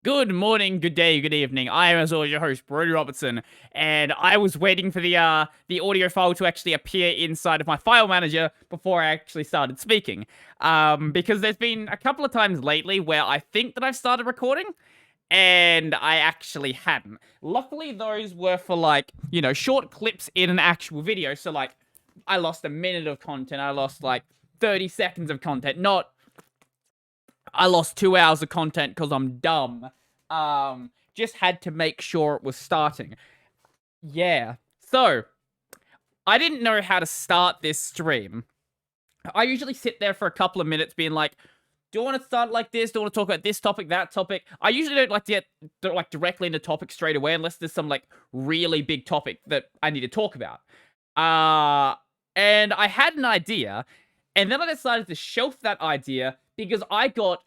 Good morning, good day, good evening. I am, as always, your host, Brodie Robertson, and I was waiting for the audio file to actually appear inside of my file manager before I actually started speaking. Because there's been a couple of times lately where I think that I've started recording, and I actually hadn't. Luckily, those were for short clips in an actual video. So I lost a minute of content. I lost 30 seconds of content, not I lost 2 hours of content because I'm dumb. Just had to make sure it was starting. Yeah. So, I didn't know how to start this stream. I usually sit there for a couple of minutes being like, do I want to start like this? Do I want to talk about this topic, that topic? I usually don't like to get directly into topic straight away unless there's some really big topic that I need to talk about. And I had an idea, and then I decided to shelf that idea because I got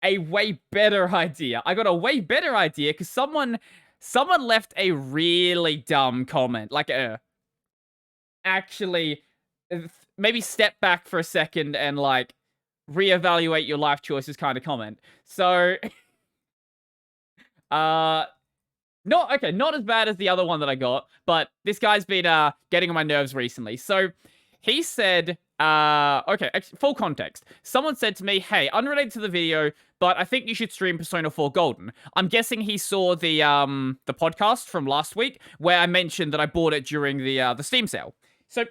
a way better idea. I got a way better idea because someone left a really dumb comment. Actually, maybe step back for a second and reevaluate your life choices kind of comment. So, not as bad as the other one that I got, but this guy's been getting on my nerves recently. So, he said, full context. Someone said to me, hey, unrelated to the video, but I think you should stream Persona 4 Golden. I'm guessing he saw the podcast from last week where I mentioned that I bought it during the Steam sale. So,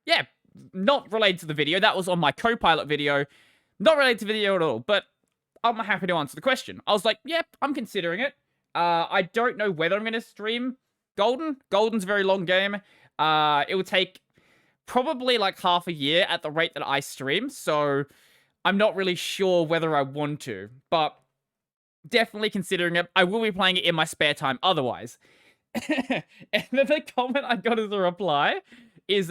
yeah, not related to the video. That was on my CoPilot video. Not related to the video at all, but I'm happy to answer the question. I was like, yep, I'm considering it. I don't know whether I'm going to stream Golden. Golden's a very long game. It would take probably half a year at the rate that I stream, so I'm not really sure whether I want to, but definitely considering it. I will be playing it in my spare time otherwise. And then the comment I got as a reply is,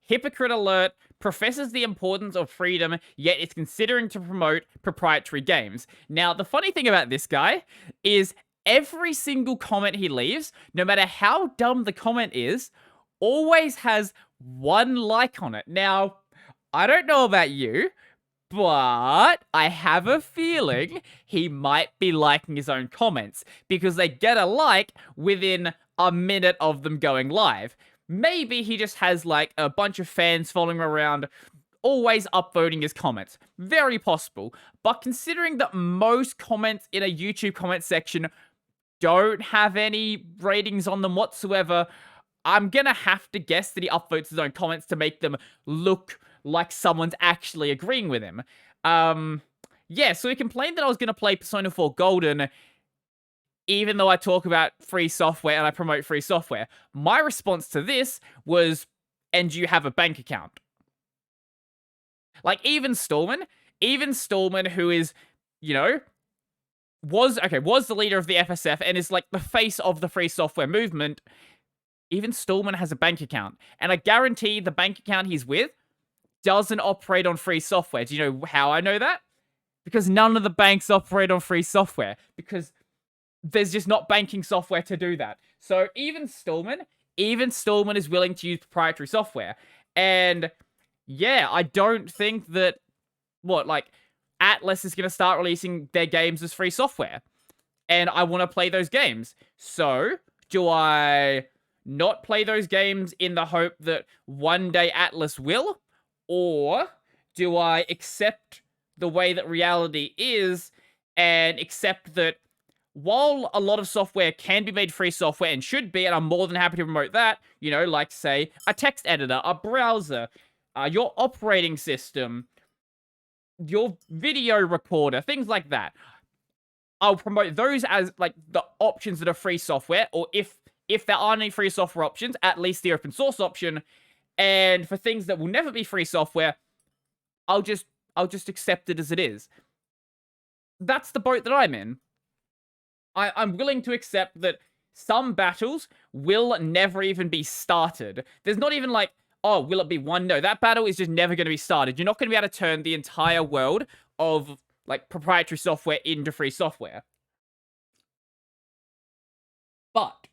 Hypocrite alert, professes the importance of freedom, yet is considering to promote proprietary games. Now, the funny thing about this guy is every single comment he leaves, no matter how dumb the comment is, always has one like on it. Now, I don't know about you, but I have a feeling he might be liking his own comments because they get a like within a minute of them going live. Maybe he just has a bunch of fans following him around, always upvoting his comments. Very possible. But considering that most comments in a YouTube comment section don't have any ratings on them whatsoever, I'm gonna have to guess that he upvotes his own comments to make them look like someone's actually agreeing with him. Yeah, so he complained that I was gonna play Persona 4 Golden, even though I talk about free software and I promote free software. My response to this was, and do you have a bank account? Even Stallman, who is, was the leader of the FSF and is the face of the free software movement. Even Stallman has a bank account. And I guarantee the bank account he's with doesn't operate on free software. Do you know how I know that? Because none of the banks operate on free software. Because there's just not banking software to do that. So even Stallman is willing to use proprietary software. And yeah, I don't think that, Atlas is going to start releasing their games as free software. And I want to play those games. So, do I not play those games in the hope that one day Atlas will? Or do I accept the way that reality is and accept that while a lot of software can be made free software and should be, and I'm more than happy to promote that, say a text editor, a browser, your operating system, your video recorder, things like that. I'll promote those as the options that are free software, or if there aren't any free software options, at least the open source option. And for things that will never be free software, I'll just accept it as it is. That's the boat that I'm in. I'm willing to accept that some battles will never even be started. There's not even oh, will it be one? No, that battle is just never going to be started. You're not going to be able to turn the entire world of proprietary software into free software. But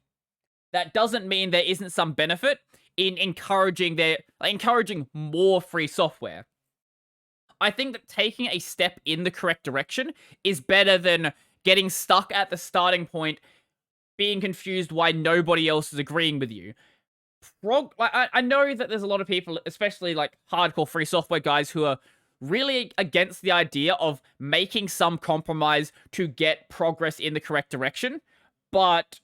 that doesn't mean there isn't some benefit in encouraging more free software. I think that taking a step in the correct direction is better than getting stuck at the starting point, being confused why nobody else is agreeing with you. I know that there's a lot of people, especially like hardcore free software guys, who are really against the idea of making some compromise to get progress in the correct direction, but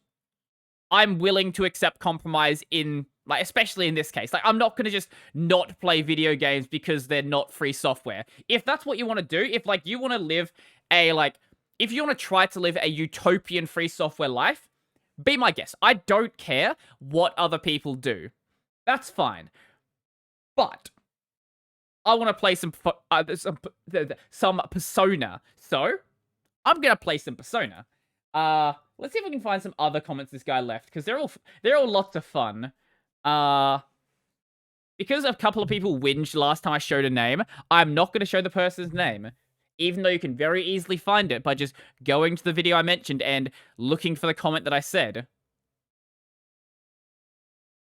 I'm willing to accept compromise in, like, especially in this case. Like, I'm not going to just not play video games because they're not free software. If that's what you want to do, if, like, you want to live a, like, if you want to try to live a utopian free software life, be my guest. I don't care what other people do. That's fine. But I want to play some Persona. So, I'm going to play some Persona. Let's see if we can find some other comments this guy left, because they're all lots of fun. Because a couple of people whinged last time I showed a name, I'm not going to show the person's name, even though you can very easily find it by just going to the video I mentioned and looking for the comment that I said.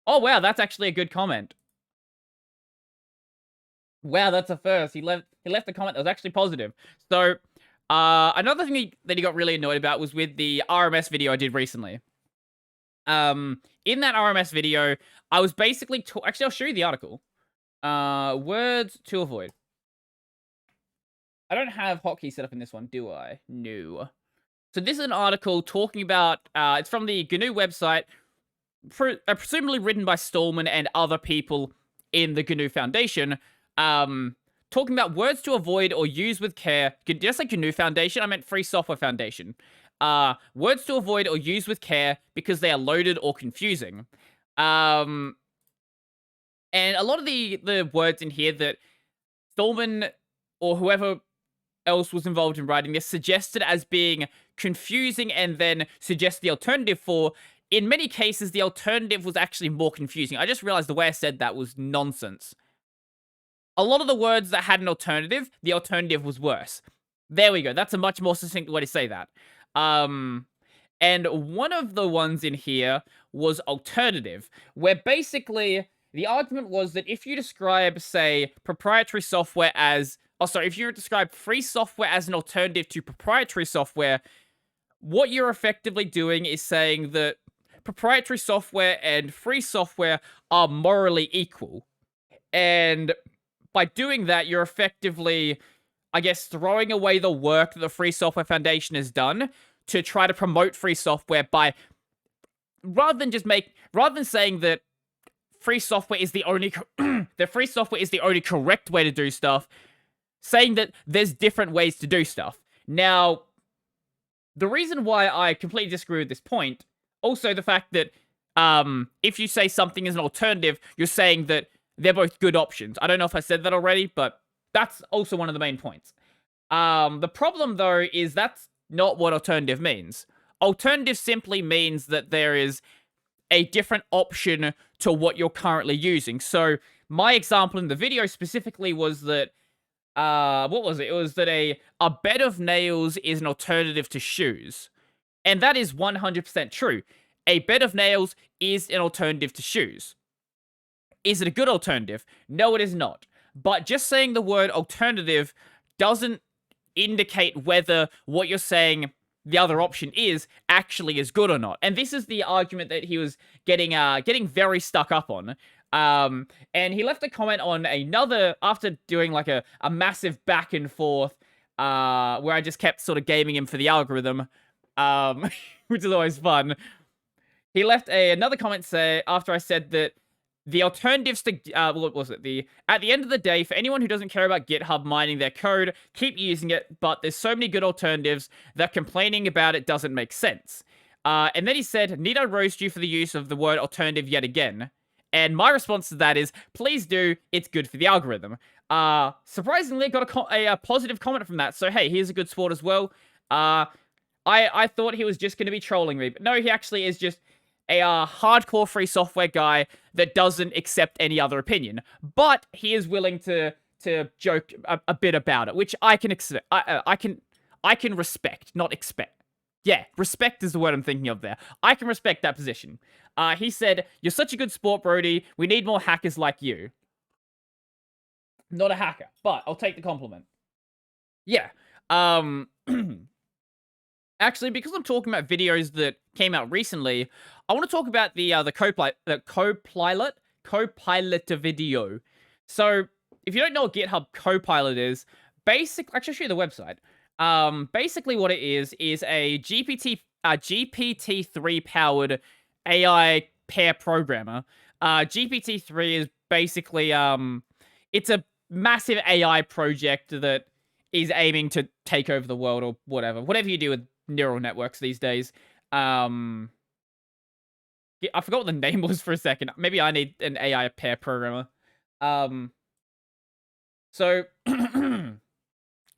Oh, wow, that's actually a good comment. Wow, that's a first. He left a comment that was actually positive. So, another thing that he got really annoyed about was with the RMS video I did recently. In that RMS video, I was basically actually, I'll show you the article. Words to avoid. I don't have hotkey set up in this one, do I? No. So this is an article talking about, it's from the GNU website, presumably written by Stallman and other people in the GNU Foundation, talking about words to avoid or use with care. Did I say GNU Foundation? I meant Free Software Foundation. Words to avoid or use with care because they are loaded or confusing. And a lot of the words in here that Stallman or whoever else was involved in writing this suggested as being confusing and then suggest the alternative for, in many cases, the alternative was actually more confusing. I just realized the way I said that was nonsense. A lot of the words that had an alternative, the alternative was worse. There we go. That's a much more succinct way to say that. And one of the ones in here was alternative, where basically the argument was that if you describe, say, proprietary software as... Oh, sorry, if you describe free software as an alternative to proprietary software, what you're effectively doing is saying that proprietary software and free software are morally equal. And by doing that, you're effectively, I guess, throwing away the work that the Free Software Foundation has done to try to promote free software by, rather than saying that free software is the only, that free software is the only correct way to do stuff, saying that there's different ways to do stuff. Now, the reason why I completely disagree with this point, also the fact that if you say something is an alternative, you're saying that they're both good options. I don't know if I said that already, but that's also one of the main points. The problem, though, is that's not what alternative means. Alternative simply means that there is a different option to what you're currently using. So my example in the video specifically was that, what was it? It was that a bed of nails is an alternative to shoes. And that is 100% true. A bed of nails is an alternative to shoes. Is it a good alternative? No, it is not. But just saying the word alternative doesn't indicate whether what you're saying the other option is actually is good or not. And this is the argument that he was getting very stuck up on. And he left a comment on another, after doing like a massive back and forth, where I just kept sort of gaming him for the algorithm, which is always fun. He left another comment after I said that the alternatives to, what was it? At the end of the day, for anyone who doesn't care about GitHub mining their code, keep using it, but there's so many good alternatives that complaining about it doesn't make sense. And then he said, need I roast you for the use of the word alternative yet again? And my response to that is, please do, it's good for the algorithm. Surprisingly, got a positive comment from that, so hey, he's a good sport as well. I thought he was just going to be trolling me, but no, he actually is just a hardcore free software guy that doesn't accept any other opinion. But he is willing to joke a bit about it, which I can accept. I can respect, not expect. Yeah, respect is the word I'm thinking of there. I can respect that position. He said, "You're such a good sport, Brodie. We need more hackers like you." Not a hacker, but I'll take the compliment. Yeah. Actually, because I'm talking about videos that came out recently, I want to talk about the CoPilot video. So, if you don't know what GitHub CoPilot is, basically, actually, I'll show you the website. Basically, what it is a GPT-3 powered AI pair programmer. GPT-3 is basically it's a massive AI project that is aiming to take over the world or whatever you do with neural networks these days. I forgot what the name was for a second. Maybe I need an AI pair programmer. So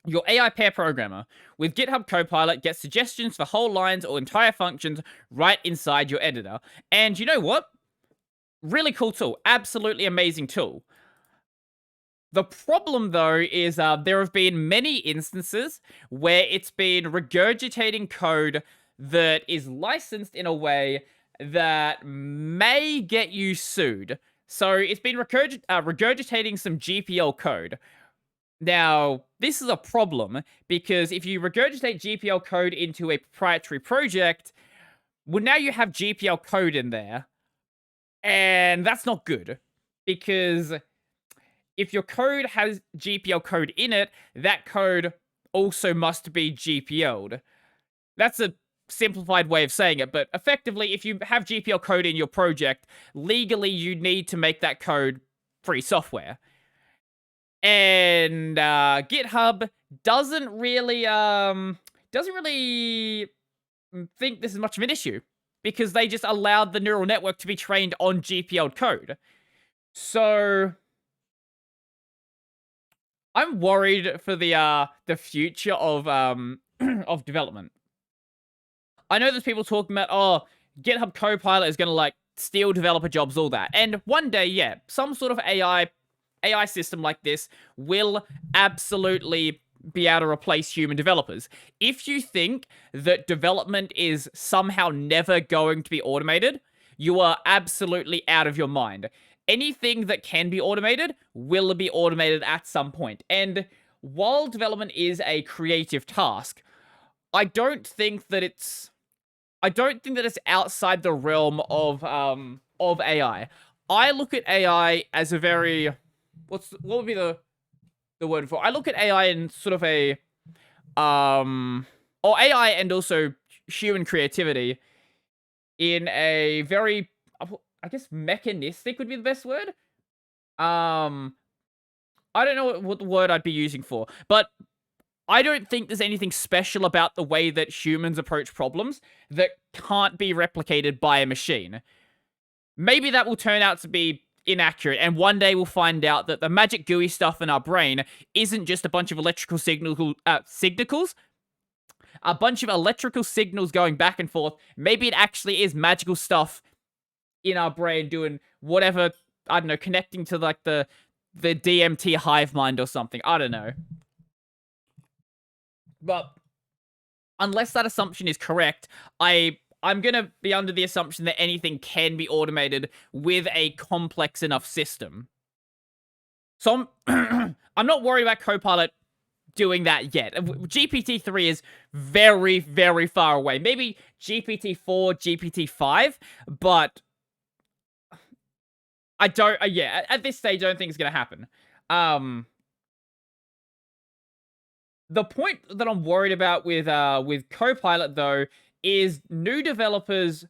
your AI pair programmer with GitHub Copilot gets suggestions for whole lines or entire functions right inside your editor. And you know what? Really cool tool. Absolutely amazing tool. The problem, though, is there have been many instances where it's been regurgitating code that is licensed in a way that may get you sued. So it's been regurgitating some GPL code. Now, this is a problem because if you regurgitate GPL code into a proprietary project, well, now you have GPL code in there, and that's not good because if your code has GPL code in it, that code also must be GPL'd. That's a simplified way of saying it, but effectively, if you have GPL code in your project, legally you need to make that code free software. And GitHub doesn't really think this is much of an issue because they just allowed the neural network to be trained on GPL code. So I'm worried for the future of of development. I know there's people talking about, oh, GitHub Copilot is going to like steal developer jobs, all that. And one day, yeah, some sort of AI system like this will absolutely be able to replace human developers. If you think that development is somehow never going to be automated, you are absolutely out of your mind. Anything that can be automated will be automated at some point. And while development is a creative task, I don't think that it's outside the realm of AI. I look at AI as a very what would be the word for? I look at AI in sort of a or AI and also human creativity in a very, I guess, mechanistic would be the best word. I don't know what the word I'd be using for, but I don't think there's anything special about the way that humans approach problems that can't be replicated by a machine. Maybe that will turn out to be inaccurate, and one day we'll find out that the magic gooey stuff in our brain isn't just a bunch of electrical signals, a bunch of electrical signals going back and forth. Maybe it actually is magical stuff in our brain doing whatever, I don't know, connecting to like the DMT hive mind or something. I don't know. But unless that assumption is correct, I'm gonna be under the assumption that anything can be automated with a complex enough system. So I'm not worried about Copilot doing that yet. GPT-3 is very, very far away. Maybe GPT-4, GPT-5, but I don't, yeah, at this stage, I don't think it's gonna happen. The point that I'm worried about with Copilot, though, is new developers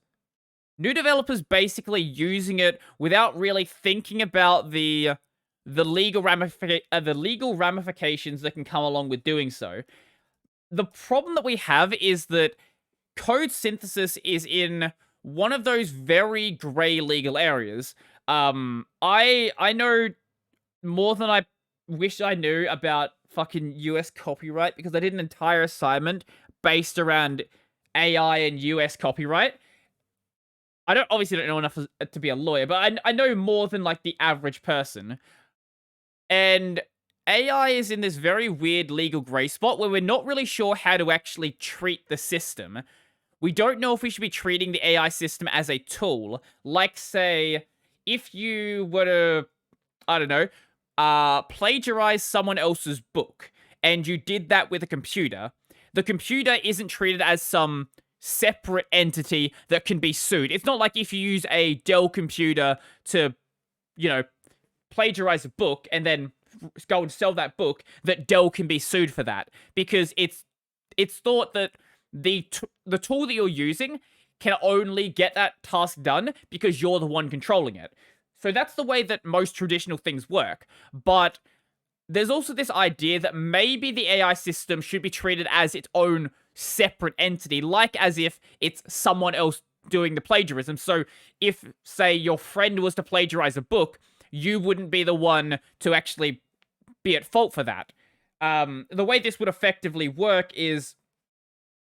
basically using it without really thinking about the legal ramifications that can come along with doing so. The problem that we have is that code synthesis is in one of those very gray legal areas. I know more than I wish I knew about fucking US copyright because I did an entire assignment based around AI and US copyright. I obviously don't know enough to be a lawyer, but I know more than like the average person. And AI is in this very weird legal gray spot where we're not really sure how to actually treat the system. We don't know if we should be treating the AI system as a tool. Like, say, if you were to, I don't know, plagiarize someone else's book, and you did that with a computer, the computer isn't treated as some separate entity that can be sued. It's not like if you use a Dell computer to, you know, plagiarize a book and then go and sell that book, that Dell can be sued for that, because it's thought that the tool that you're using can only get that task done because you're the one controlling it. So that's the way that most traditional things work. But there's also this idea that maybe the AI system should be treated as its own separate entity, like as if it's someone else doing the plagiarism. So if, say, your friend was to plagiarize a book, you wouldn't be the one to actually be at fault for that. The way this would effectively work is,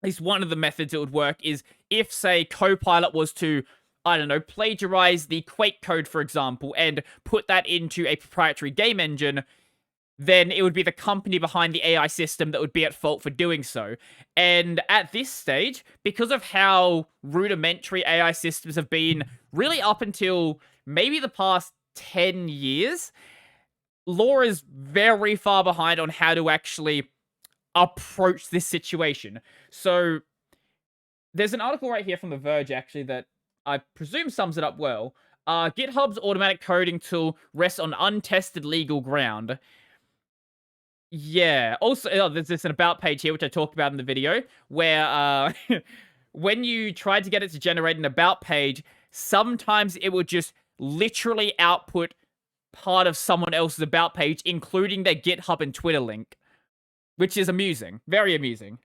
at least one of the methods it would work is if, say, CoPilot was to, I don't know, plagiarize the Quake code, for example, and put that into a proprietary game engine, then it would be the company behind the AI system that would be at fault for doing so. And at this stage, because of how rudimentary AI systems have been really up until maybe the past 10 years, law is very far behind on how to actually approach this situation. So there's an article right here from The Verge, actually, that I presume sums it up well. GitHub's automatic coding tool rests on untested legal ground. Yeah. Also, there's this an about page here, which I talked about in the video, where when you tried to get it to generate an about page, sometimes it would just literally output part of someone else's about page, including their GitHub and Twitter link, which is amusing. Very amusing.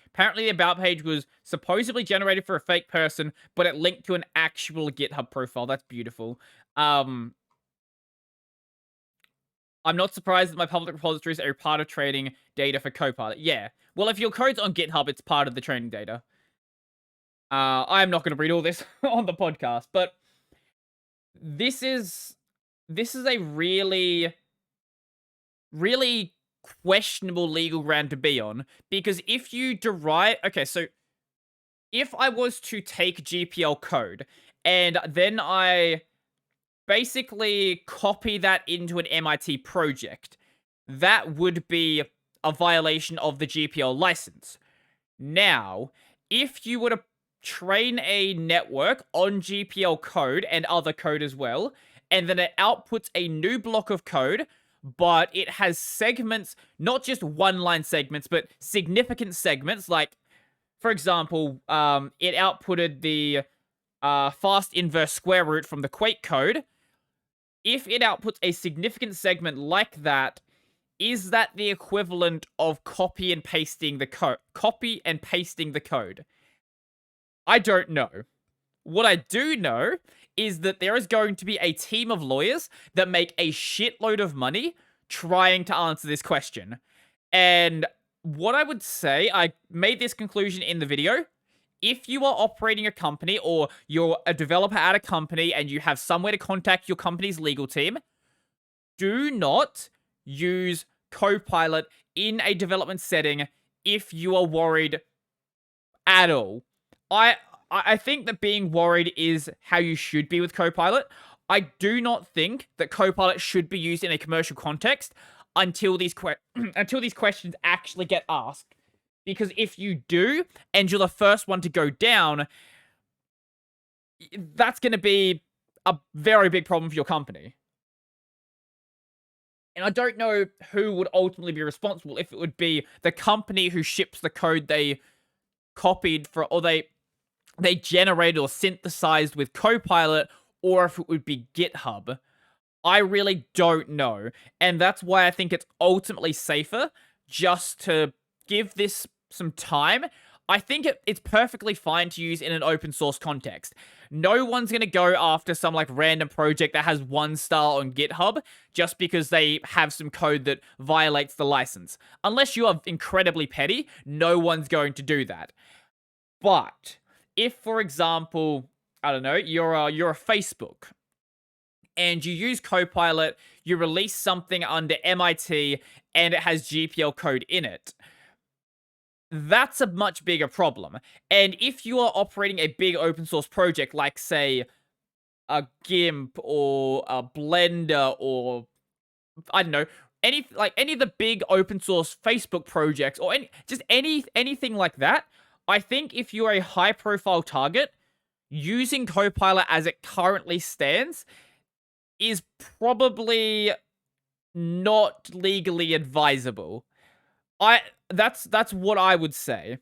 Apparently, the about page was supposedly generated for a fake person, but it linked to an actual GitHub profile. That's beautiful. I'm not surprised that my public repositories are part of training data for CoPilot. Yeah. Well, if your code's on GitHub, it's part of the training data. I am not going to read all this on the podcast, but this is a really, really questionable legal ground to be on, because if you derive... Okay, so if I was to take GPL code and then I basically copy that into an MIT project, that would be a violation of the GPL license. Now, if you were to train a network on GPL code and other code as well, and then it outputs a new block of code, but it has segments, not just one-line segments, but significant segments, like, for example, it outputted the fast inverse square root from the Quake code. If it outputs a significant segment like that, is that the equivalent of copy and pasting the code? Copy and pasting the code? I don't know. What I do know is that there is going to be a team of lawyers that make a shitload of money trying to answer this question. And what I would say, I made this conclusion in the video. If you are operating a company or you're a developer at a company and you have somewhere to contact your company's legal team, do not use CoPilot in a development setting if you are worried at all. I think that being worried is how you should be with CoPilot. I do not think that CoPilot should be used in a commercial context until these questions actually get asked. Because if you do, and you're the first one to go down, that's going to be a very big problem for your company. And I don't know who would ultimately be responsible, if it would be the company who ships the code they copied for, or they generated or synthesized with CoPilot, or if it would be GitHub. I really don't know. And that's why I think it's ultimately safer just to give this some time. I think it's perfectly fine to use in an open source context. No one's going to go after some like random project that has 1 star on GitHub just because they have some code that violates the license. Unless you are incredibly petty, no one's going to do that. But if, for example, I don't know, you're a Facebook and you use CoPilot, you release something under MIT and it has GPL code in it, that's a much bigger problem. And if you are operating a big open source project like, say, a GIMP or a Blender or I don't know, any of the big open source Facebook projects or anything like that, I think if you're a high profile target, using Copilot as it currently stands is probably not legally advisable. I that's what I would say.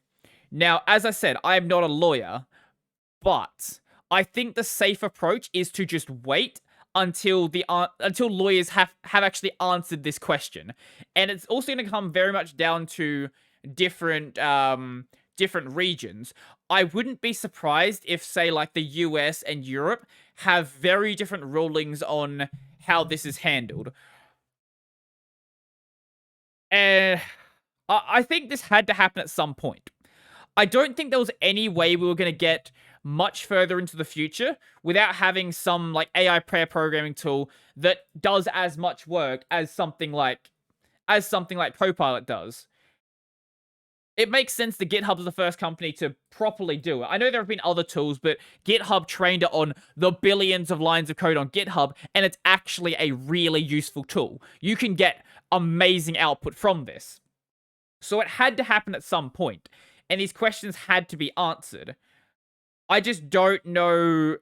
Now, as I said, I am not a lawyer, but I think the safe approach is to just wait until lawyers have actually answered this question. And it's also going to come very much down to different different regions. I wouldn't be surprised if, say, like the US and Europe have very different rulings on how this is handled. And I think this had to happen at some point. I don't think there was any way we were going to get much further into the future without having some like AI pair programming tool that does as much work as something like Copilot does. It makes sense that GitHub is the first company to properly do it. I know there have been other tools, but GitHub trained it on the billions of lines of code on GitHub, and it's actually a really useful tool. You can get amazing output from this. So it had to happen at some point, and these questions had to be answered. I just don't know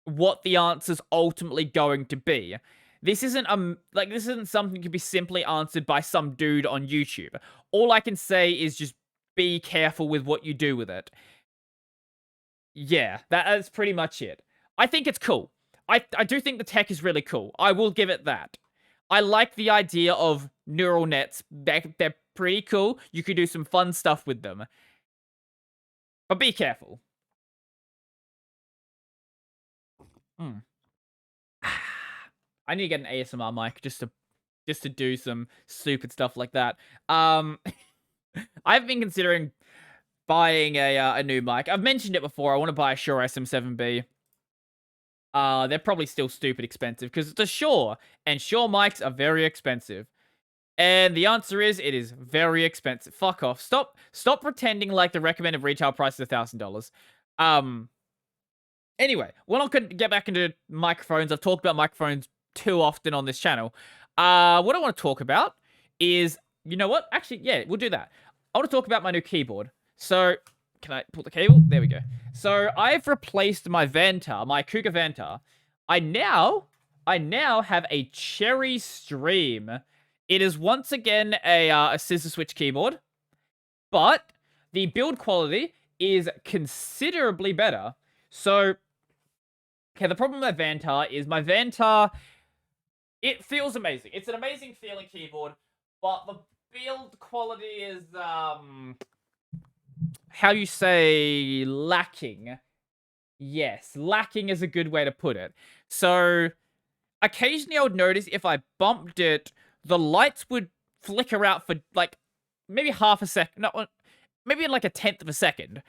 what the answer's ultimately going to be. This isn't this isn't something that can be simply answered by some dude on YouTube. All I can say is just be careful with what you do with it. Yeah, that's pretty much it. I think it's cool. I do think the tech is really cool. I will give it that. I like the idea of neural nets. They're pretty cool. You could do some fun stuff with them. But be careful. I need to get an ASMR mic just to do some stupid stuff like that. I've been considering buying a new mic. I've mentioned it before. I want to buy a Shure SM7B. They're probably still stupid expensive because it's a Shure, and Shure mics are very expensive. And the answer is, it is very expensive. Fuck off. Stop pretending like the recommended retail price is $1,000. Anyway, we're not going to get back into microphones. I've talked about microphones too often on this channel. What I want to talk about is, you know what? Actually, yeah, we'll do that. I want to talk about my new keyboard. So, can I pull the cable? There we go. So, I've replaced my Vantar, my Cougar Vantar. I now have a Cherry Stream. It is once again a scissor switch keyboard, but the build quality is considerably better. So, okay, the problem with my Vantar is my Vantar, it feels amazing. It's an amazing feeling keyboard, but the build quality is, how you say, lacking. Yes, lacking is a good way to put it. So, occasionally I would notice if I bumped it, the lights would flicker out for, like, maybe half a second. No, maybe in, like, a tenth of a second.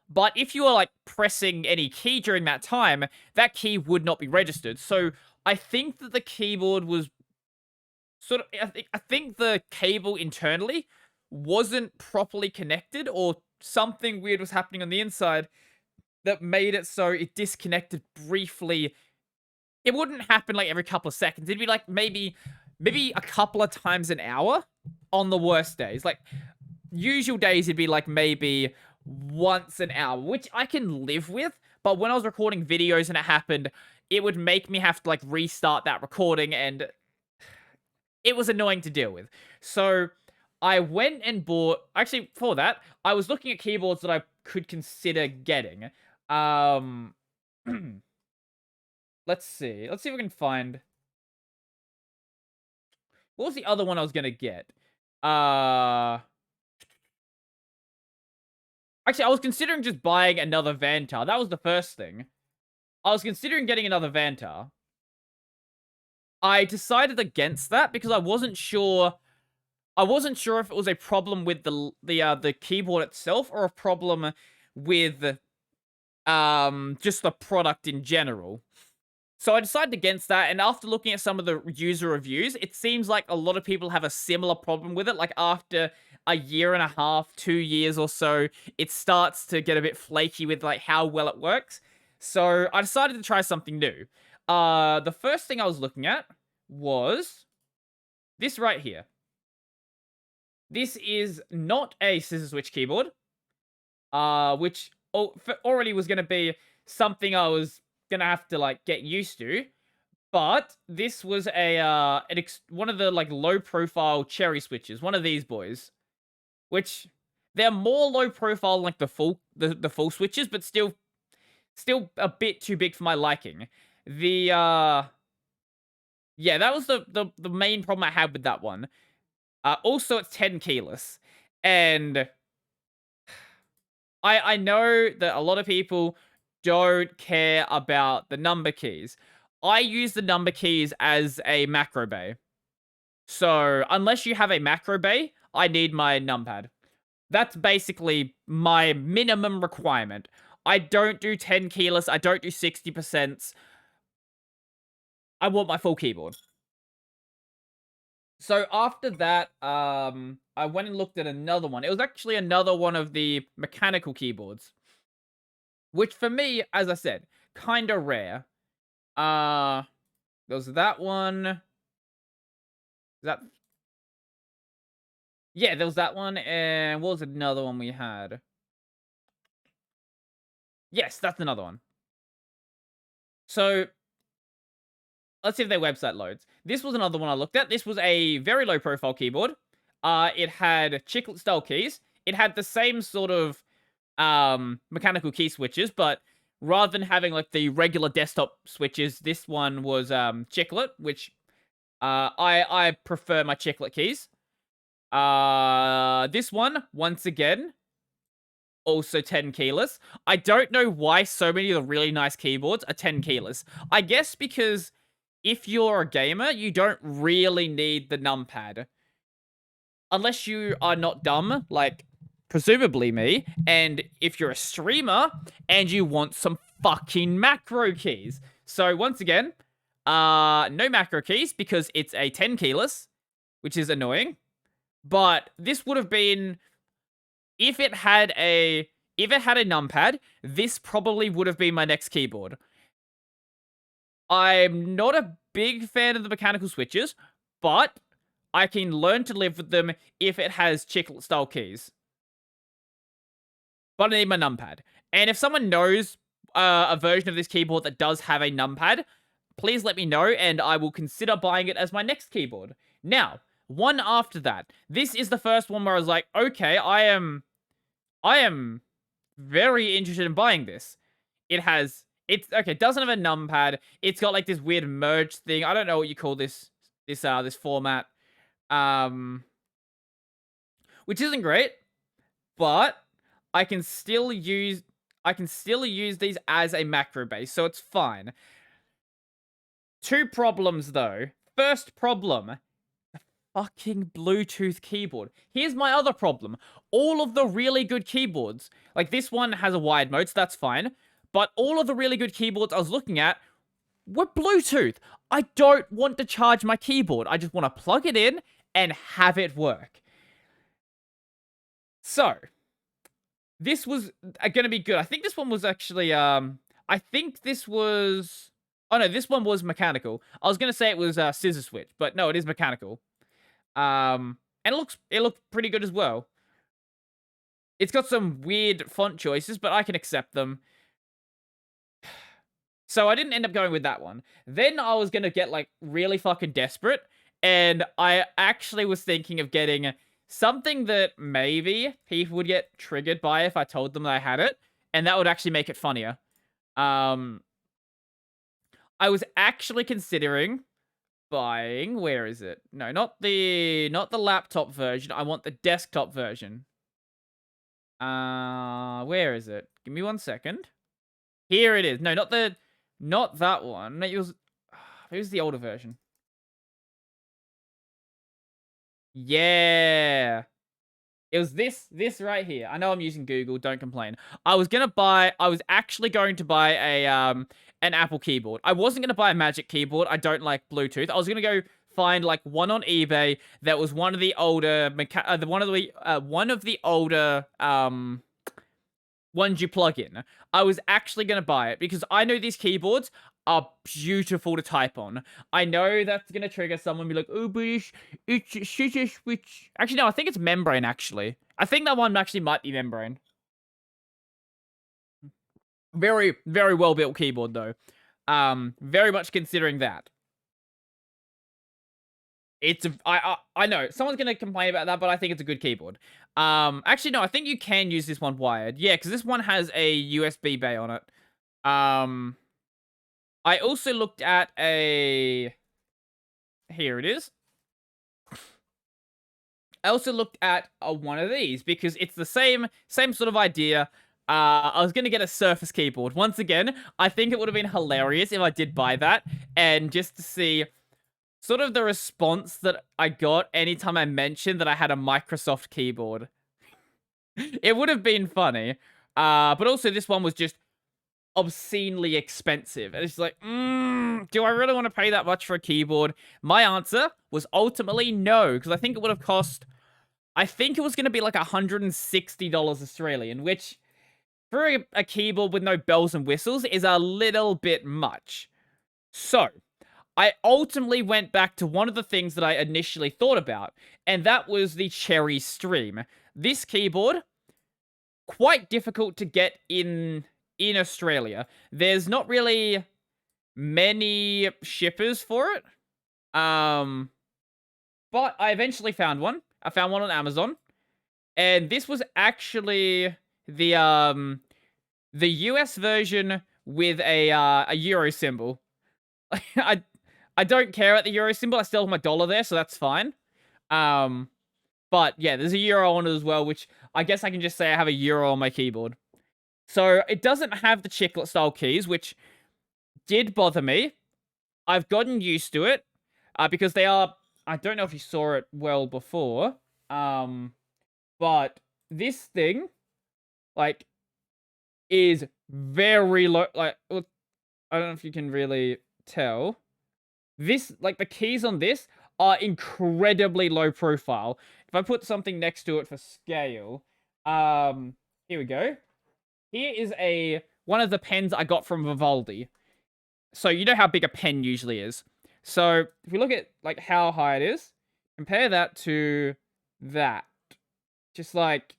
But if you were, like, pressing any key during that time, that key would not be registered. So, I think that the keyboard was sort of... I think the cable internally wasn't properly connected, or something weird was happening on the inside that made it so it disconnected briefly. It wouldn't happen, like, every couple of seconds. It'd be, like, maybe a couple of times an hour on the worst days. Like, usual days, it'd be, like, maybe once an hour, which I can live with. But when I was recording videos and it happened, it would make me have to, like, restart that recording, and it was annoying to deal with. So I went and bought... Actually, for that, I was looking at keyboards that I could consider getting. Let's see. Let's see if we can find... What was the other one I was gonna get? Actually, I was considering just buying another Vantar. That was the first thing. I was considering getting another Vantar. I decided against that because I wasn't sure if it was a problem with the keyboard itself or a problem with just the product in general. So I decided against that, and after looking at some of the user reviews, it seems like a lot of people have a similar problem with it. Like, after a year and a half, 2 years or so, it starts to get a bit flaky with, like, how well it works. So I decided to try something new. The first thing I was looking at was this right here. This is not a scissor switch keyboard, which already was going to be something I was going to have to like get used to. But this was a one of the like low profile cherry switches, one of these boys, which they're more low profile like the full switches, but still a bit too big for my liking. Yeah, that was the main problem I had with that one. Also, it's 10 keyless, and I know that a lot of people don't care about the number keys. I use the number keys as a macro bay. So, unless you have a macro bay, I need my numpad. That's basically my minimum requirement. I don't do 10 keyless, I don't do 60%. I want my full keyboard. So after that, I went and looked at another one. It was actually another one of the mechanical keyboards, which for me, as I said, kind of rare. There was that one. Yeah, there was that one, and what was another one we had? Yes, that's another one. So, let's see if their website loads. This was another one I looked at. This was a very low profile keyboard. It had chiclet style keys. It had the same sort of mechanical key switches, but rather than having like the regular desktop switches, this one was chiclet, which I prefer my chiclet keys. This one, once again, also 10 keyless. I don't know why so many of the really nice keyboards are 10 keyless. I guess because if you're a gamer, you don't really need the numpad. Unless you are not dumb, like presumably me, and if you're a streamer and you want some fucking macro keys. So once again, no macro keys because it's a 10 keyless, which is annoying. But this would have been, if it had a numpad, this probably would have been my next keyboard. I'm not a big fan of the mechanical switches, but I can learn to live with them if it has chiclet style keys. But I need my numpad. And if someone knows a version of this keyboard that does have a numpad, please let me know and I will consider buying it as my next keyboard. Now, one after that. This is the first one where I was like, okay, I am very interested in buying this. It doesn't have a numpad. It's got like this weird merge thing. I don't know what you call this format. Which isn't great, but I can still use these as a macro base, so it's fine. Two problems though. First problem, fucking Bluetooth keyboard. Here's my other problem. All of the really good keyboards, like this one has a wired mode, so that's fine. But all of the really good keyboards I was looking at were Bluetooth. I don't want to charge my keyboard. I just want to plug it in and have it work. So, this was going to be good. I think this one was actually, this one was mechanical. I was going to say it was scissor switch, but no, it is mechanical. And it looked pretty good as well. It's got some weird font choices, but I can accept them. So I didn't end up going with that one. Then I was going to get like really fucking desperate. And I actually was thinking of getting something that maybe people would get triggered by if I told them that I had it. And that would actually make it funnier. I was actually considering buying, where is it? No, not the laptop version. I want the desktop version. Where is it? Give me 1 second. Here it is. No, not that one. It was the older version. Yeah. It was this right here. I know I'm using Google, don't complain. I was actually going to buy an Apple keyboard. I wasn't going to buy a Magic keyboard. I don't like Bluetooth. I was going to go find like one on eBay that was one of the older ones you plug in. I was actually going to buy it because I know these keyboards are beautiful to type on. I know that's gonna trigger someone be like, oh, but it's which. Actually, no, I think it's membrane. Actually, I think that one actually might be membrane. Very, very well built keyboard though. Very much considering that. It's I know someone's gonna complain about that, but I think it's a good keyboard. Actually no, I think you can use this one wired. Yeah, because this one has a USB bay on it. I also looked at a. Here it is. I also looked at one of these because it's the same sort of idea. I was gonna get a Surface keyboard. Once again, I think it would have been hilarious if I did buy that, and just to see sort of the response that I got anytime I mentioned that I had a Microsoft keyboard. It would have been funny. But also this one was just obscenely expensive. And it's like, do I really want to pay that much for a keyboard? My answer was ultimately no, because I think it would have cost, I think it was going to be like $160 Australian, which for a keyboard with no bells and whistles is a little bit much. So, I ultimately went back to one of the things that I initially thought about, and that was the Cherry Stream. This keyboard, quite difficult to get in Australia. There's not really many shippers for it. But I eventually found one. I found one on Amazon, and this was actually the US version with a euro symbol. I don't care about the euro symbol. I still have my dollar there, so that's fine. But yeah, there's a euro on it as well, which I guess I can just say I have a euro on my keyboard. So it doesn't have the chiclet style keys, which did bother me. I've gotten used to it because they are. I don't know if you saw it well before, but this thing, like, is very low. Like, I don't know if you can really tell. This, like, the keys on this are incredibly low profile. If I put something next to it for scale, here we go. Here is one of the pens I got from Vivaldi. So you know how big a pen usually is. So if we look at like how high it is, compare that to that. Just like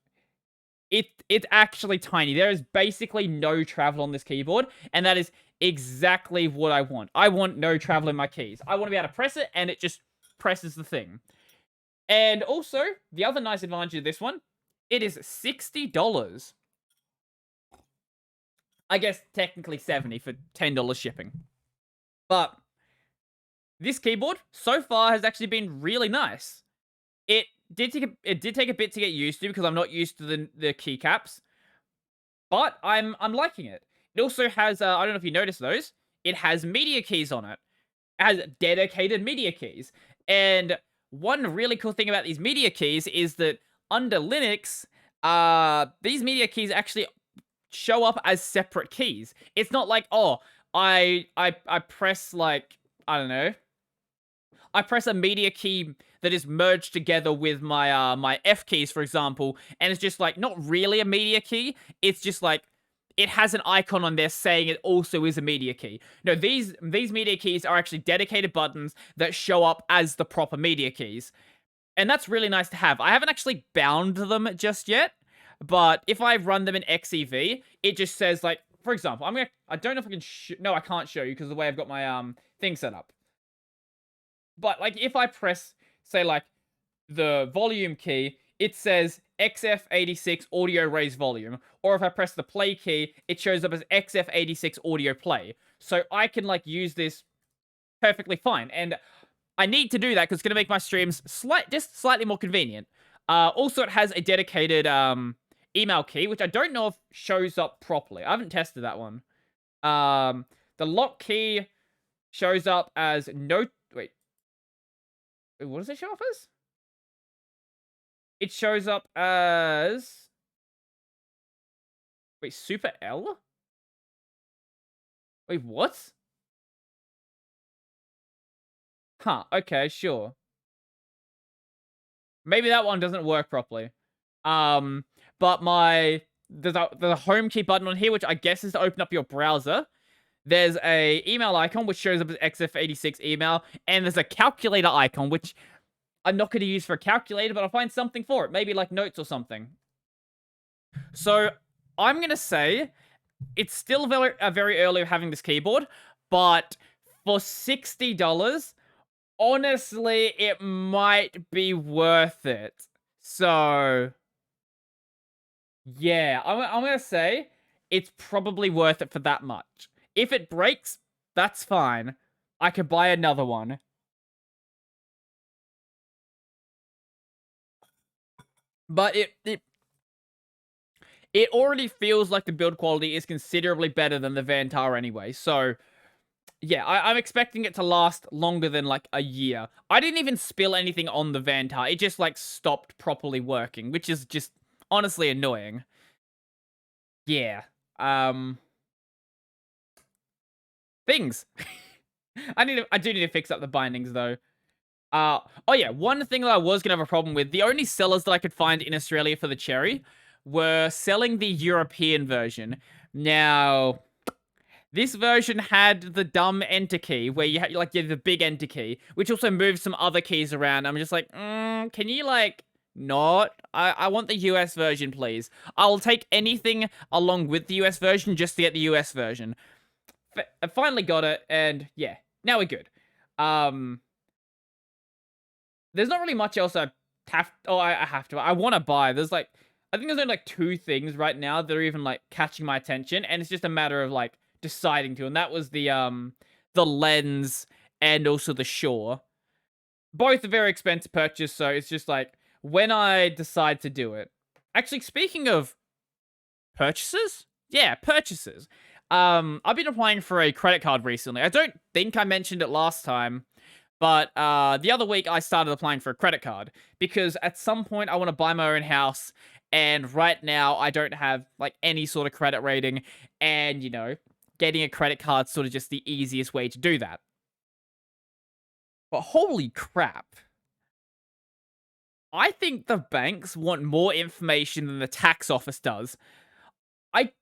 it's actually tiny. There is basically no travel on this keyboard, and that is exactly what I want. I want no travel in my keys. I want to be able to press it, and it just presses the thing. And also, the other nice advantage of this one, it is $60. I guess technically $70 for $10 shipping. But this keyboard, so far, has actually been really nice. It did take a bit to get used to because I'm not used to the keycaps. But I'm liking it. It also has, I don't know if you noticed those, it has media keys on it. It has dedicated media keys. And one really cool thing about these media keys is that under Linux, these media keys actually show up as separate keys. It's not like, oh, I press like, I don't know, I press a media key that is merged together with my my F keys, for example, and it's just like not really a media key. It's just like it has an icon on there saying it also is a media key. No, these media keys are actually dedicated buttons that show up as the proper media keys. And that's really nice to have. I haven't actually bound them just yet, but if I run them in XEV, it just says like, for example, I don't know if I can no, I can't show you because of the way I've got my thing set up. But like if I press, say like the volume key, it says XF86 audio raise volume. Or if I press the play key, it shows up as XF86 audio play. So I can like use this perfectly fine. And I need to do that because it's going to make my streams just slightly more convenient. Also, it has a dedicated email key, which I don't know if shows up properly. I haven't tested that one. The lock key shows up as no... Wait, what does it show up as? It shows up as... Wait, Super L? Wait, what? Huh, okay, sure. Maybe that one doesn't work properly. But there's a home key button on here, which I guess is to open up your browser. There's a email icon, which shows up as XF86 email, and there's a calculator icon, which I'm not going to use for a calculator, but I'll find something for it. Maybe like notes or something. So I'm going to say it's still very early having this keyboard, but for $60, honestly, it might be worth it. So, yeah, I'm going to say it's probably worth it for that much. If it breaks, that's fine. I could buy another one. But it already feels like the build quality is considerably better than the Vantar anyway. So, yeah, I'm expecting it to last longer than, like, a year. I didn't even spill anything on the Vantar. It just, like, stopped properly working, which is just honestly annoying. Yeah. Things. I do need to fix up the bindings, though. Oh yeah, one thing that I was gonna have a problem with, the only sellers that I could find in Australia for the Cherry were selling the European version. Now, this version had the dumb enter key, where you had, like, the big enter key, which also moves some other keys around. I'm just like, can you, like, not? I want the US version, please. I'll take anything along with the US version just to get the US version. I finally got it, and yeah, now we're good. There's not really much else I have. I have to. I want to buy. There's like, I think there's only like 2 things right now that are even like catching my attention, and it's just a matter of like deciding to. And that was the lens and also the Shure. Both are very expensive purchase, so it's just like when I decide to do it. Actually, speaking of purchases, yeah, purchases. I've been applying for a credit card recently. I don't think I mentioned it last time. But the other week, I started applying for a credit card because at some point, I want to buy my own house. And right now, I don't have like any sort of credit rating. And, you know, getting a credit card's sort of just the easiest way to do that. But holy crap. I think the banks want more information than the tax office does. I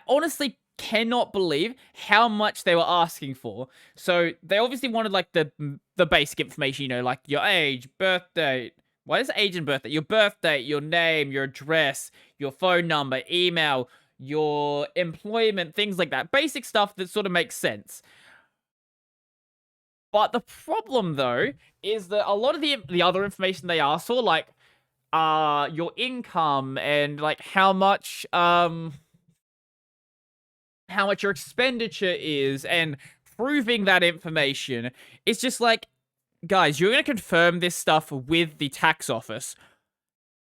honestly cannot believe how much they were asking for. So they obviously wanted like the basic information, you know, like your age, birth date. What is age and birth date? Your birth date, your name, your address, your phone number, email, your employment, things like that. Basic stuff that sort of makes sense. But the problem though is that a lot of the other information they ask for, like your income and like how much your expenditure is and proving that information. It's just like, guys, you're going to confirm this stuff with the tax office.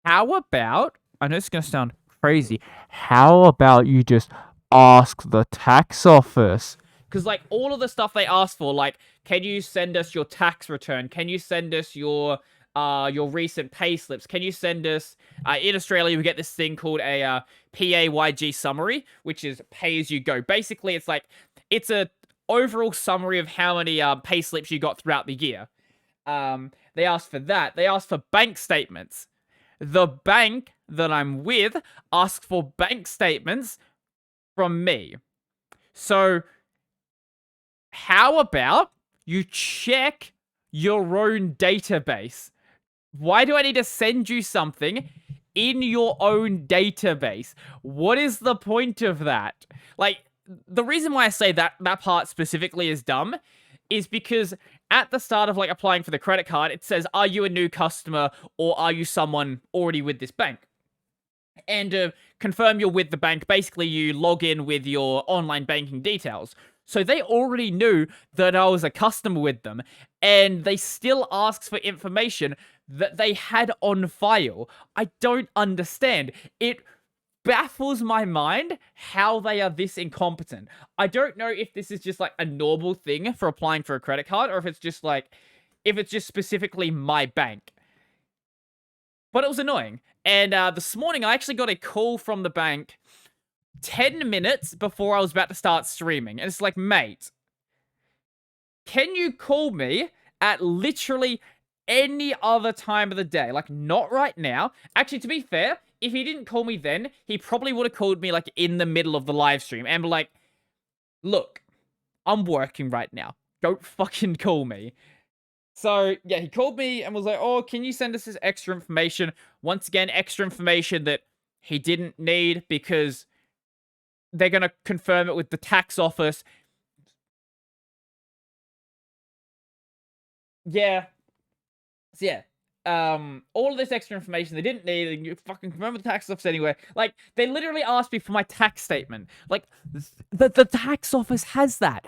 How about, I know it's going to sound crazy, how about you just ask the tax office? Because, like, all of the stuff they ask for, like, can you send us your tax return? Can you send us your recent pay slips? Can you send us, in Australia, we get this thing called a PAYG summary, which is pay as you go. Basically, it's like, it's a overall summary of how many pay slips you got throughout the year. They ask for that. They ask for bank statements. The bank that I'm with asks for bank statements from me. So, how about you check your own database? Why do I need to send you something in your own database? What is the point of that? Like, the reason why I say that part specifically is dumb is because at the start of, like, applying for the credit card, it says, are you a new customer or are you someone already with this bank? And to confirm you're with the bank, basically you log in with your online banking details. So they already knew that I was a customer with them, and they still asks for information that they had on file. I don't understand. It baffles my mind how they are this incompetent. I don't know if this is just like a normal thing for applying for a credit card, or if it's just specifically my bank. But it was annoying. And this morning, I actually got a call from the bank 10 minutes before I was about to start streaming. And it's like, mate, can you call me at literally any other time of the day? Like, not right now. Actually, to be fair, if he didn't call me then, he probably would have called me, like, in the middle of the live stream and be like, look, I'm working right now. Don't fucking call me. So, yeah, he called me and was like, oh, can you send us this extra information? Once again, extra information that he didn't need because they're going to confirm it with the tax office. Yeah. So, yeah. All of this extra information they didn't need, and you fucking confirm with the tax office anyway. Like, they literally asked me for my tax statement. Like, the tax office has that.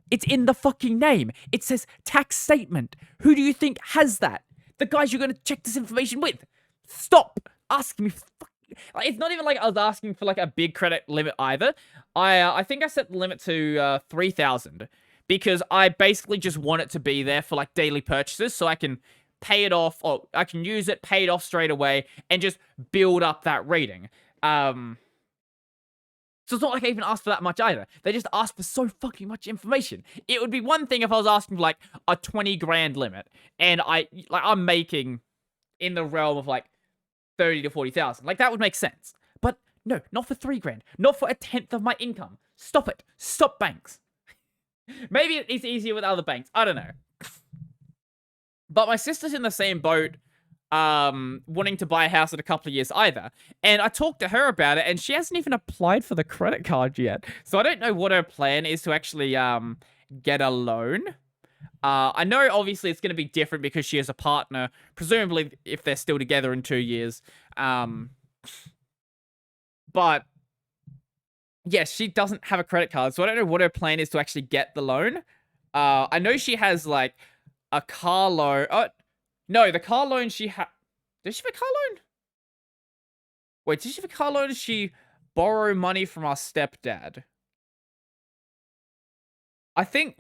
It's in the fucking name. It says tax statement. Who do you think has that? The guys you're gonna check this information with. Stop asking me. Like, it's not even like I was asking for like a big credit limit either. I think I set the limit to 3,000 because I basically just want it to be there for like daily purchases, so I can pay it off, or I can use it, pay it off straight away, and just build up that rating. So it's not like I even asked for that much either. They just asked for so fucking much information. It would be one thing if I was asking for like a 20 grand limit, and I'm making in the realm of like 30 to 40,000. Like, that would make sense. But no, not for 3 grand. Not for a tenth of my income. Stop it. Stop banks. Maybe it's easier with other banks. I don't know. But my sister's in the same boat, wanting to buy a house in a couple of years either. And I talked to her about it, and she hasn't even applied for the credit card yet. So I don't know what her plan is to actually, get a loan. I know obviously it's going to be different because she has a partner, presumably if they're still together in 2 years. But yes, she doesn't have a credit card, so I don't know what her plan is to actually get the loan. I know she has like a car loan. Oh, no, the car loan she had. Did she have a car loan? Wait, did she have a car loan? Or did she borrow money from our stepdad? I think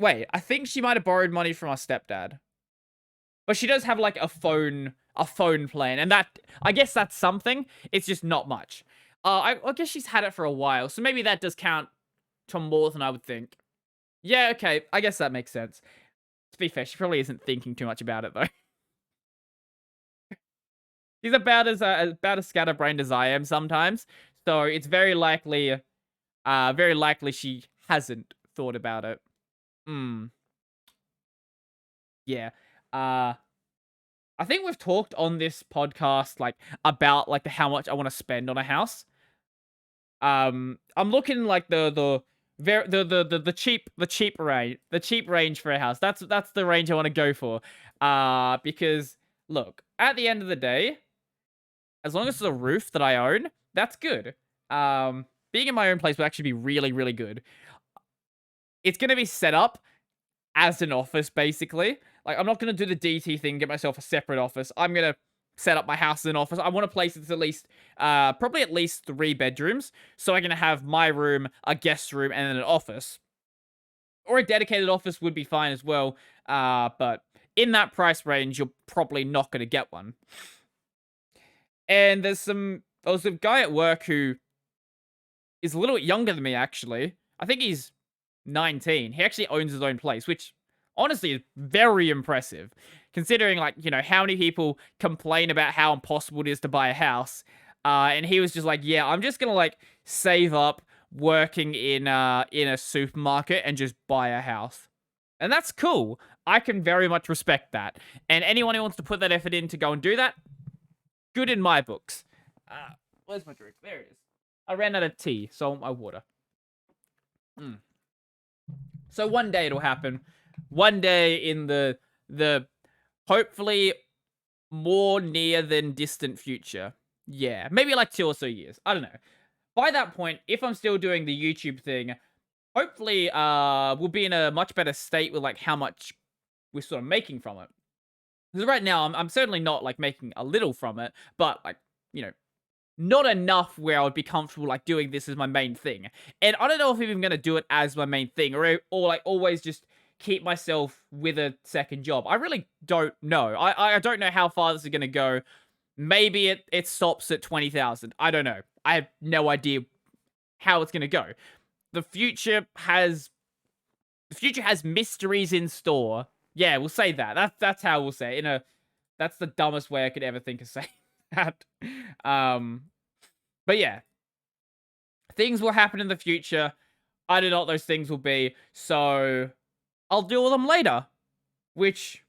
she might have borrowed money from our stepdad. But she does have like a phone plan, and that, I guess that's something. It's just not much. I guess she's had it for a while, so maybe that does count to more than I would think. Yeah, okay, I guess that makes sense. To be fair, she probably isn't thinking too much about it though. She's about as scatterbrained as I am sometimes, so it's very likely she hasn't thought about it. Yeah. I think we've talked on this podcast like about like how much I want to spend on a house. I'm looking like the cheap range for a house. That's the range I want to go for. Because look, at the end of the day, as long as it's a roof that I own, that's good. Being in my own place would actually be really, really good. It's gonna be set up as an office, basically. Like, I'm not gonna do the DT thing, get myself a separate office. I'm gonna set up my house as an office. I want a place that's at least, probably at least 3 bedrooms, so I can have my room, a guest room, and then an office. Or a dedicated office would be fine as well, but in that price range, you're probably not gonna get one. And there's a guy at work who is a little bit younger than me, actually. I think he's 19. He actually owns his own place, which honestly is very impressive, considering, like, you know, how many people complain about how impossible it is to buy a house. And he was just like, yeah, I'm just gonna like save up working in a supermarket and just buy a house. And that's cool. I can very much respect that. And anyone who wants to put that effort in to go and do that, good in my books. Where's my drink? There it is. I ran out of tea, so I want my water. So one day it'll happen. One day in the hopefully more near than distant future. Yeah, maybe like 2 or so years. I don't know. By that point, if I'm still doing the YouTube thing, hopefully we'll be in a much better state with like how much we're sort of making from it. Because right now I'm certainly not like making a little from it, but like, you know, not enough where I would be comfortable like doing this as my main thing. And I don't know if I'm even gonna do it as my main thing, or like always just keep myself with a second job. I really don't know. I don't know how far this is gonna go. Maybe it stops at 20,000. I don't know. I have no idea how it's gonna go. The future has mysteries in store. Yeah, we'll say that. That's how we'll say it. That's the dumbest way I could ever think of saying that. But yeah, things will happen in the future. I don't know what those things will be, so I'll deal with them later, which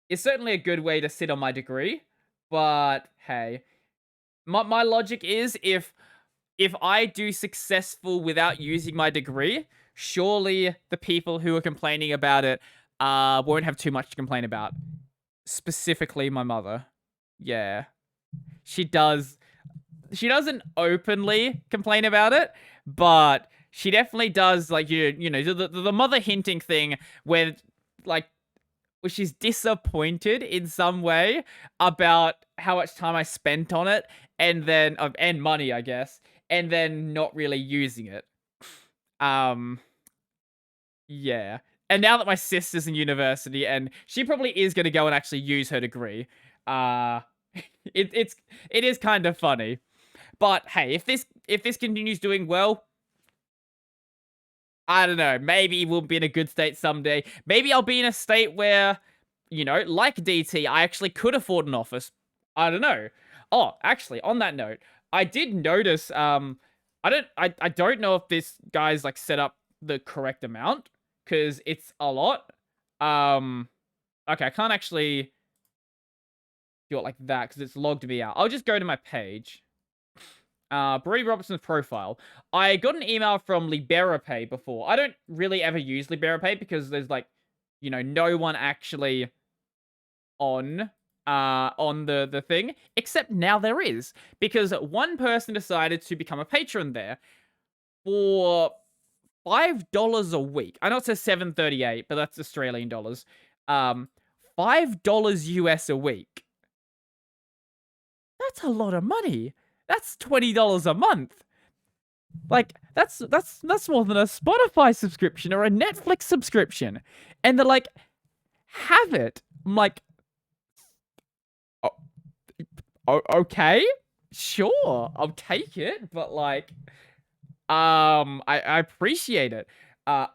is certainly a good way to sit on my degree. But hey, my logic is if I do successful without using my degree, surely the people who are complaining about it won't have too much to complain about. Specifically, my mother. Yeah, she does. She doesn't openly complain about it, but she definitely does. Like you know, the mother hinting thing where like where she's disappointed in some way about how much time I spent on it, and then and money, I guess, and then not really using it. Um, yeah. And now that my sister's in university, and she probably is going to go and actually use her degree, uh, it is kind of funny. But hey, if this continues doing well, I don't know. Maybe we'll be in a good state someday. Maybe I'll be in a state where, you know, like DT, I actually could afford an office. I don't know. Oh, actually, on that note, I did notice. I don't know if this guy's like set up the correct amount because it's a lot. Okay, I can't actually do it like that because it's logged me out. I'll just go to my page. Brodie Robertson's profile. I got an email from Liberopay before. I don't really ever use Liberopay because there's like, you know, no one actually on the thing, except now there is, because one person decided to become a patron there for $5 a week. I know it says $7.38, but that's Australian dollars. $5 US a week. That's a lot of money. That's $20 a month. Like, that's more than a Spotify subscription or a Netflix subscription. And they're like, have it. I'm like, oh, okay, sure, I'll take it, but like, I appreciate it. I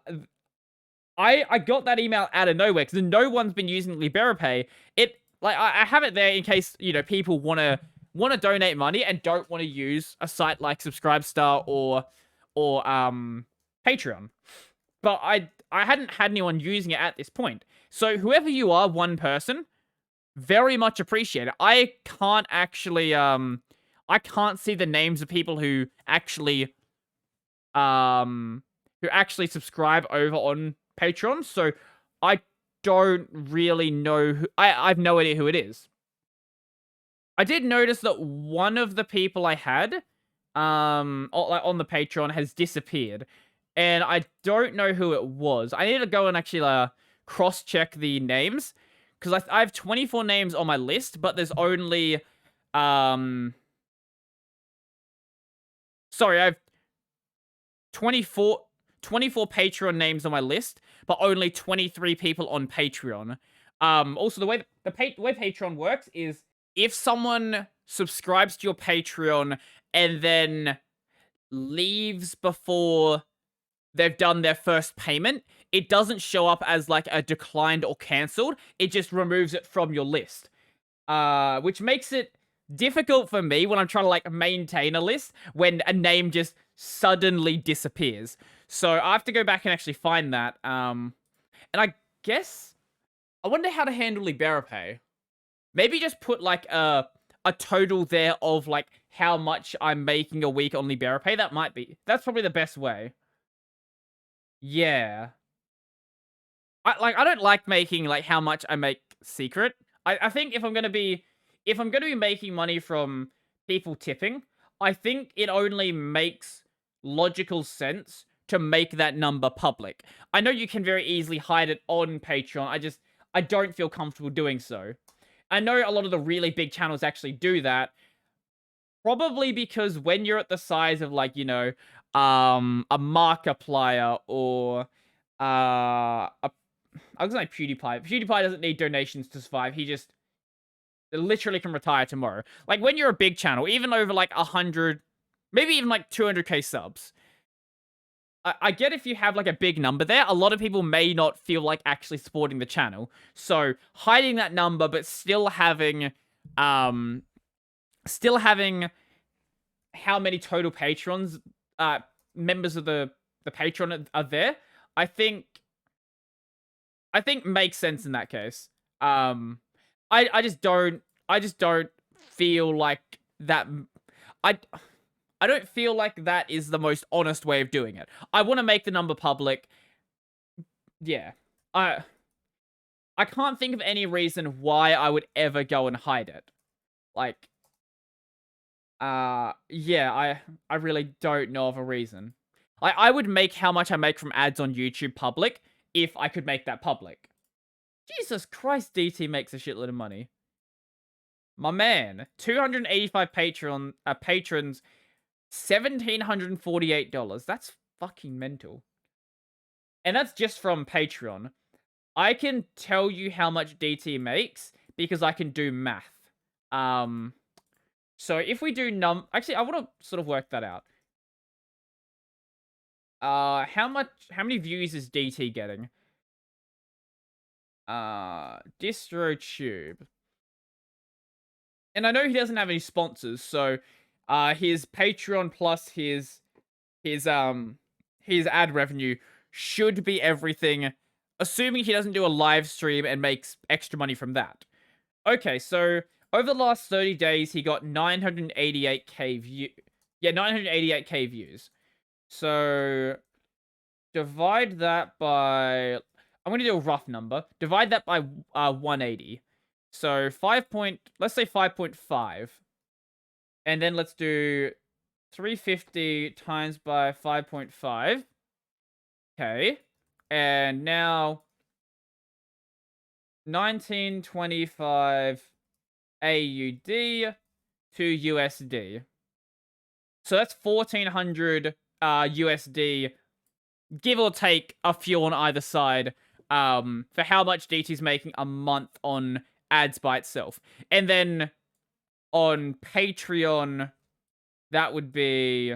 got that email out of nowhere because no one's been using Liberopay. It like I have it there in case, you know, people wanna donate money and don't want to use a site like Subscribestar or Patreon. But I hadn't had anyone using it at this point. So whoever you are, one person, very much appreciate it. I can't actually I can't see the names of people who actually subscribe over on Patreon, so I don't really know who I've no idea who it is. I did notice that one of the people I had on the Patreon has disappeared, and I don't know who it was. I need to go and actually cross-check the names, because I have 24 names on my list, but there's only sorry, I have 24 Patreon names on my list, but only 23 people on Patreon. Also, the way Patreon works is if someone subscribes to your Patreon and then leaves before they've done their first payment, it doesn't show up as like a declined or cancelled. It just removes it from your list, which makes it difficult for me when I'm trying to like maintain a list when a name just suddenly disappears. So I have to go back and actually find that. And I guess I wonder how to handle Liberopay. Maybe just put like a total there of like how much I'm making a week on Liberopay. That's probably the best way. Yeah. I don't like making like how much I make secret. I think if I'm gonna be making money from people tipping, I think it only makes logical sense to make that number public. I know you can very easily hide it on Patreon. I don't feel comfortable doing so. I know a lot of the really big channels actually do that. Probably because when you're at the size of like, you know, a Markiplier or I was gonna say PewDiePie. PewDiePie doesn't need donations to survive. He just literally can retire tomorrow. Like when you're a big channel, even over like 100, maybe even like 200k subs. I get if you have like a big number there, a lot of people may not feel like actually supporting the channel. So hiding that number, but still having how many total patrons, members of the the Patreon are there, I think makes sense in that case. I just don't feel like that. I I don't feel like that is the most honest way of doing it. I want to make the number public. Yeah. I can't think of any reason why I would ever go and hide it. Like, yeah, I really don't know of a reason. I would make how much I make from ads on YouTube public if I could make that public. Jesus Christ, DT makes a shitload of money. My man, 285 patrons, $1,748. That's fucking mental. And that's just from Patreon. I can tell you how much DT makes because I can do math. So if we do actually, I want to sort of work that out. How many views is DT getting? DistroTube. And I know he doesn't have any sponsors, so his Patreon plus his ad revenue should be everything, assuming he doesn't do a live stream and makes extra money from that. Okay, so over the last 30 days, he got 988k view. Yeah, 988k views. So divide that by, I'm going to do a rough number. Divide that by 180. So let's say 5.5. And then let's do 350 times by 5.5. Okay. And now 1925 AUD to USD. So that's 1400 USD, give or take a few on either side, for how much DT's making a month on ads by itself. And then on Patreon, that would be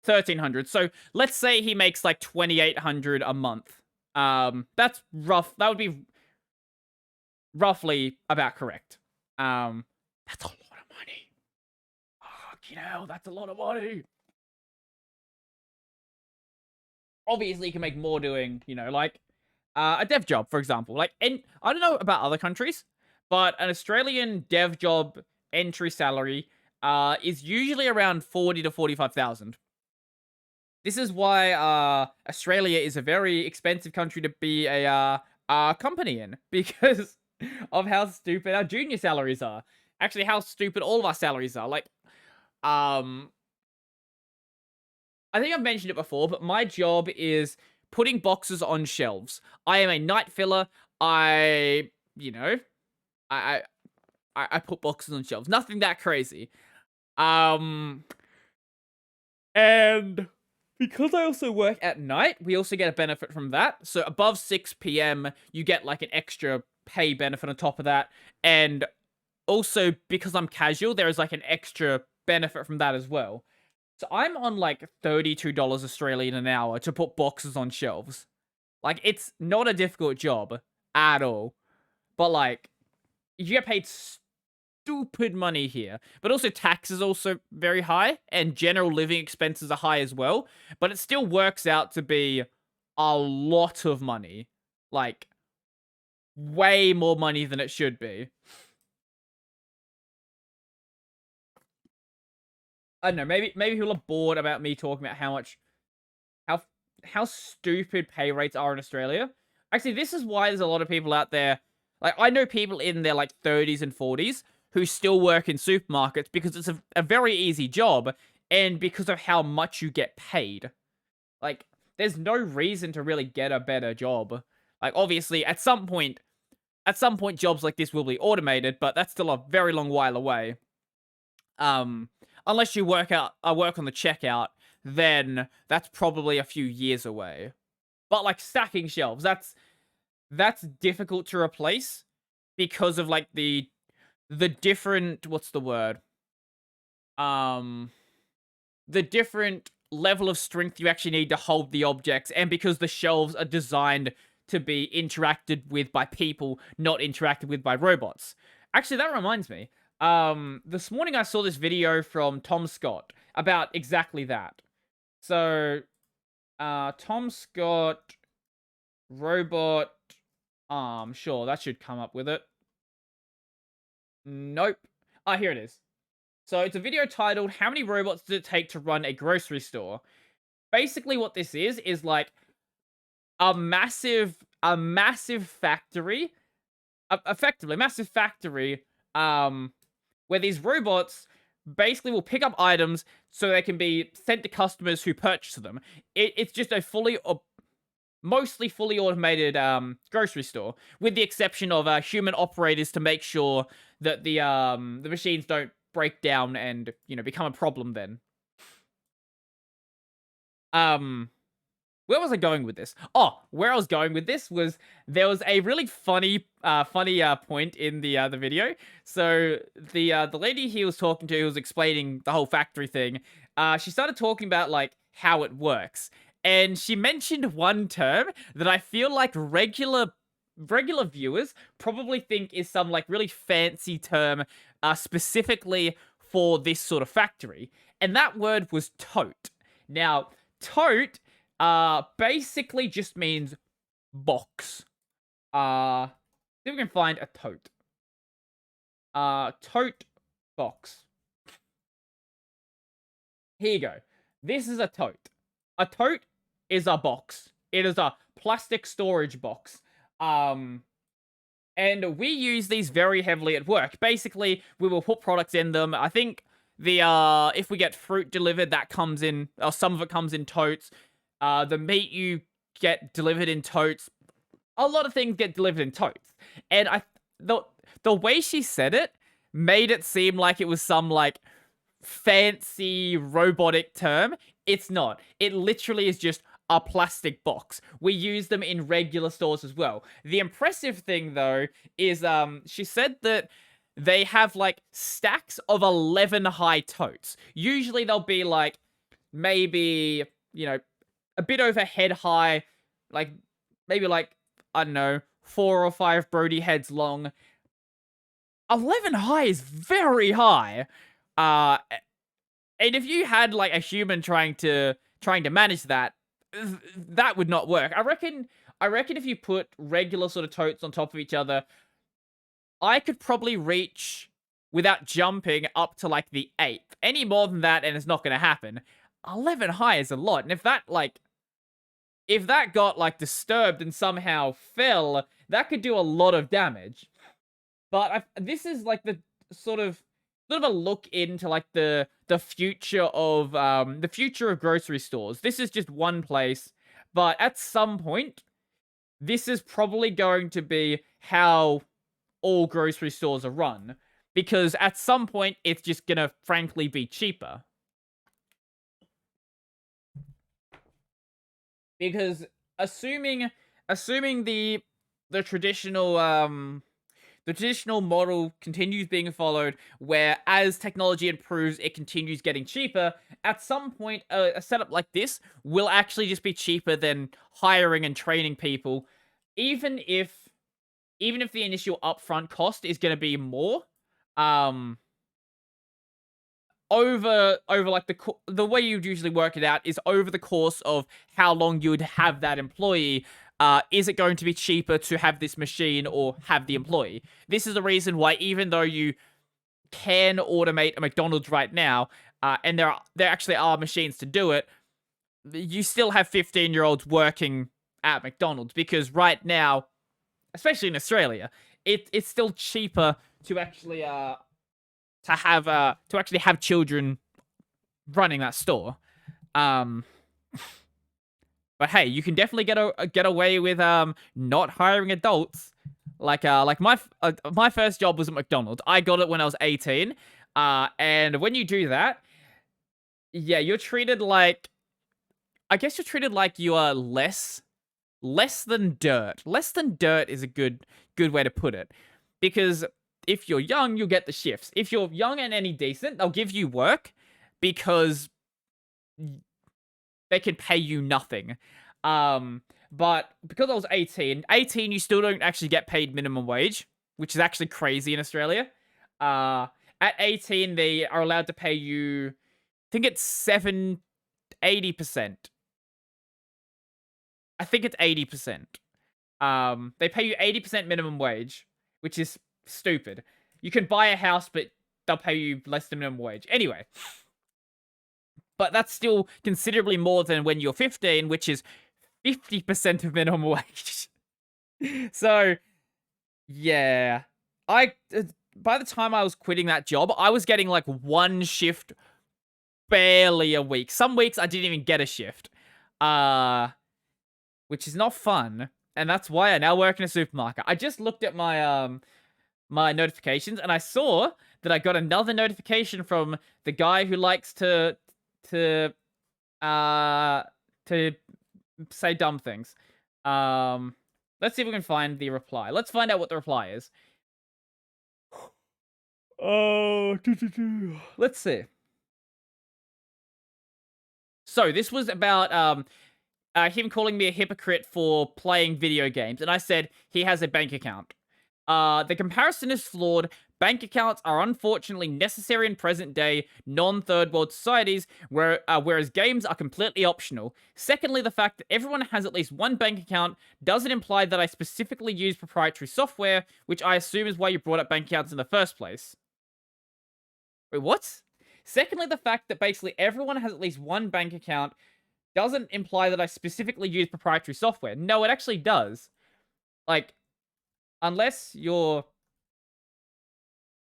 1300. So let's say he makes like 2800 a month. That's rough. That would be roughly about correct. That's a lot of money. Fucking hell, that's a lot of money. Obviously, you can make more doing, like, a dev job, for example. Like, I don't know about other countries, but an Australian dev job entry salary is usually around 40 to 45,000. This is why Australia is a very expensive country to be a company in, because of how stupid our junior salaries are. Actually, how stupid all of our salaries are. Like, I think I've mentioned it before, but my job is putting boxes on shelves. I am a night filler. I put boxes on shelves. Nothing that crazy. And because I also work at night, we also get a benefit from that. So above 6 p.m., you get like an extra pay benefit on top of that. And also, because I'm casual, there is like an extra benefit from that as well. So I'm on like $32 Australian an hour to put boxes on shelves. Like, it's not a difficult job at all. But like, you get paid stupid money here. But also, tax is also very high, and general living expenses are high as well. But it still works out to be a lot of money. Like, way more money than it should be. I don't know, maybe people are bored about me talking about how stupid pay rates are in Australia. Actually, this is why there's a lot of people out there. Like, I know people in their like 30s and 40s who still work in supermarkets because it's a very easy job, and because of how much you get paid. Like, there's no reason to really get a better job. Like, obviously, at some point, jobs like this will be automated, but that's still a very long while away. Unless you work on the checkout, then that's probably a few years away. But like stacking shelves, that's difficult to replace because of like the different, what's the word? The different level of strength you actually need to hold the objects, and because the shelves are designed to be interacted with by people, not interacted with by robots. Actually, that reminds me. This morning I saw this video from Tom Scott about exactly that. So, Tom Scott, robot arm. Sure, that should come up with it. Nope. Ah, here it is. So it's a video titled, How Many Robots Does It Take to Run a Grocery Store? Basically what this is like a massive factory, effectively a massive factory, where these robots basically will pick up items so they can be sent to customers who purchase them. It's just a mostly fully automated grocery store, with the exception of human operators to make sure that the machines don't break down and, you know, become a problem then. Where was I going with this? Oh, where I was going with this was there was a really funny point in the video. So the lady he was talking to, who was explaining the whole factory thing, she started talking about like how it works, and she mentioned one term that I feel like regular viewers probably think is some like really fancy term, specifically for this sort of factory, and that word was tote. Now, tote basically just means box. See if we can find a tote. Tote box. Here you go. This is a tote. A tote is a box. It is a plastic storage box. And we use these very heavily at work. Basically, we will put products in them. I think if we get fruit delivered, that comes in, or some of it comes in totes. The meat you get delivered in totes. A lot of things get delivered in totes. And the way she said it made it seem like it was some like fancy robotic term. It's not. It literally is just a plastic box. We use them in regular stores as well. The impressive thing though is she said that they have like stacks of 11 high totes. Usually they'll be like maybe, you know, a bit over head high, like maybe like, I don't know, 4 or 5 Brodie heads long. 11 high is very high. And if you had like a human trying to manage that, that would not work. I reckon if you put regular sort of totes on top of each other, I could probably reach, without jumping, up to like the 8th. Any more than that, and it's not going to happen. 11 high is a lot, and if that got like disturbed and somehow fell, that could do a lot of damage. But this is like the sort of a look into like the future of grocery stores. This is just one place, but at some point, this is probably going to be how all grocery stores are run, because at some point it's just gonna frankly be cheaper. Because assuming the traditional model continues being followed, where as technology improves, it continues getting cheaper, at some point, a setup like this will actually just be cheaper than hiring and training people, even if the initial upfront cost is going to be more. Over like the way you'd usually work it out is over the course of how long you would have that employee. Is it going to be cheaper to have this machine or have the employee? This is the reason why, even though you can automate a McDonald's right now, and there actually are machines to do it, you still have 15-year-olds working at McDonald's, because right now, especially in Australia, it's still cheaper to actually have children running that store. But hey, you can definitely get away with not hiring adults. Like my first job was at McDonald's. I got it when I was 18. And when you do that, yeah, you're treated like, I guess you're treated like you are less than dirt. Less than dirt is a good way to put it. Because if you're young, you'll get the shifts. If you're young and any decent, they'll give you work because they could pay you nothing. But because I was 18, you still don't actually get paid minimum wage, which is actually crazy in Australia. At 18, they are allowed to pay you, I think it's 80%. I think it's 80%. They pay you 80% minimum wage, which is stupid. You can buy a house, but they'll pay you less than minimum wage. Anyway. But that's still considerably more than when you're 15, which is 50% of minimum wage. So, yeah. By the time I was quitting that job, I was getting like one shift barely a week. Some weeks I didn't even get a shift. Which is not fun. And that's why I now work in a supermarket. I just looked at my my notifications and I saw that I got another notification from the guy who likes to say dumb things. Let's see if we can find the reply. Let's find out what the reply is. Oh, let's see. So this was about him calling me a hypocrite for playing video games, and I said he has a bank account. The comparison is flawed. Bank accounts are unfortunately necessary in present-day, non-third world societies, whereas games are completely optional. Secondly, the fact that everyone has at least one bank account doesn't imply that I specifically use proprietary software, which I assume is why you brought up bank accounts in the first place. Wait, what? Secondly, the fact that basically everyone has at least one bank account doesn't imply that I specifically use proprietary software. No, it actually does. Like, unless your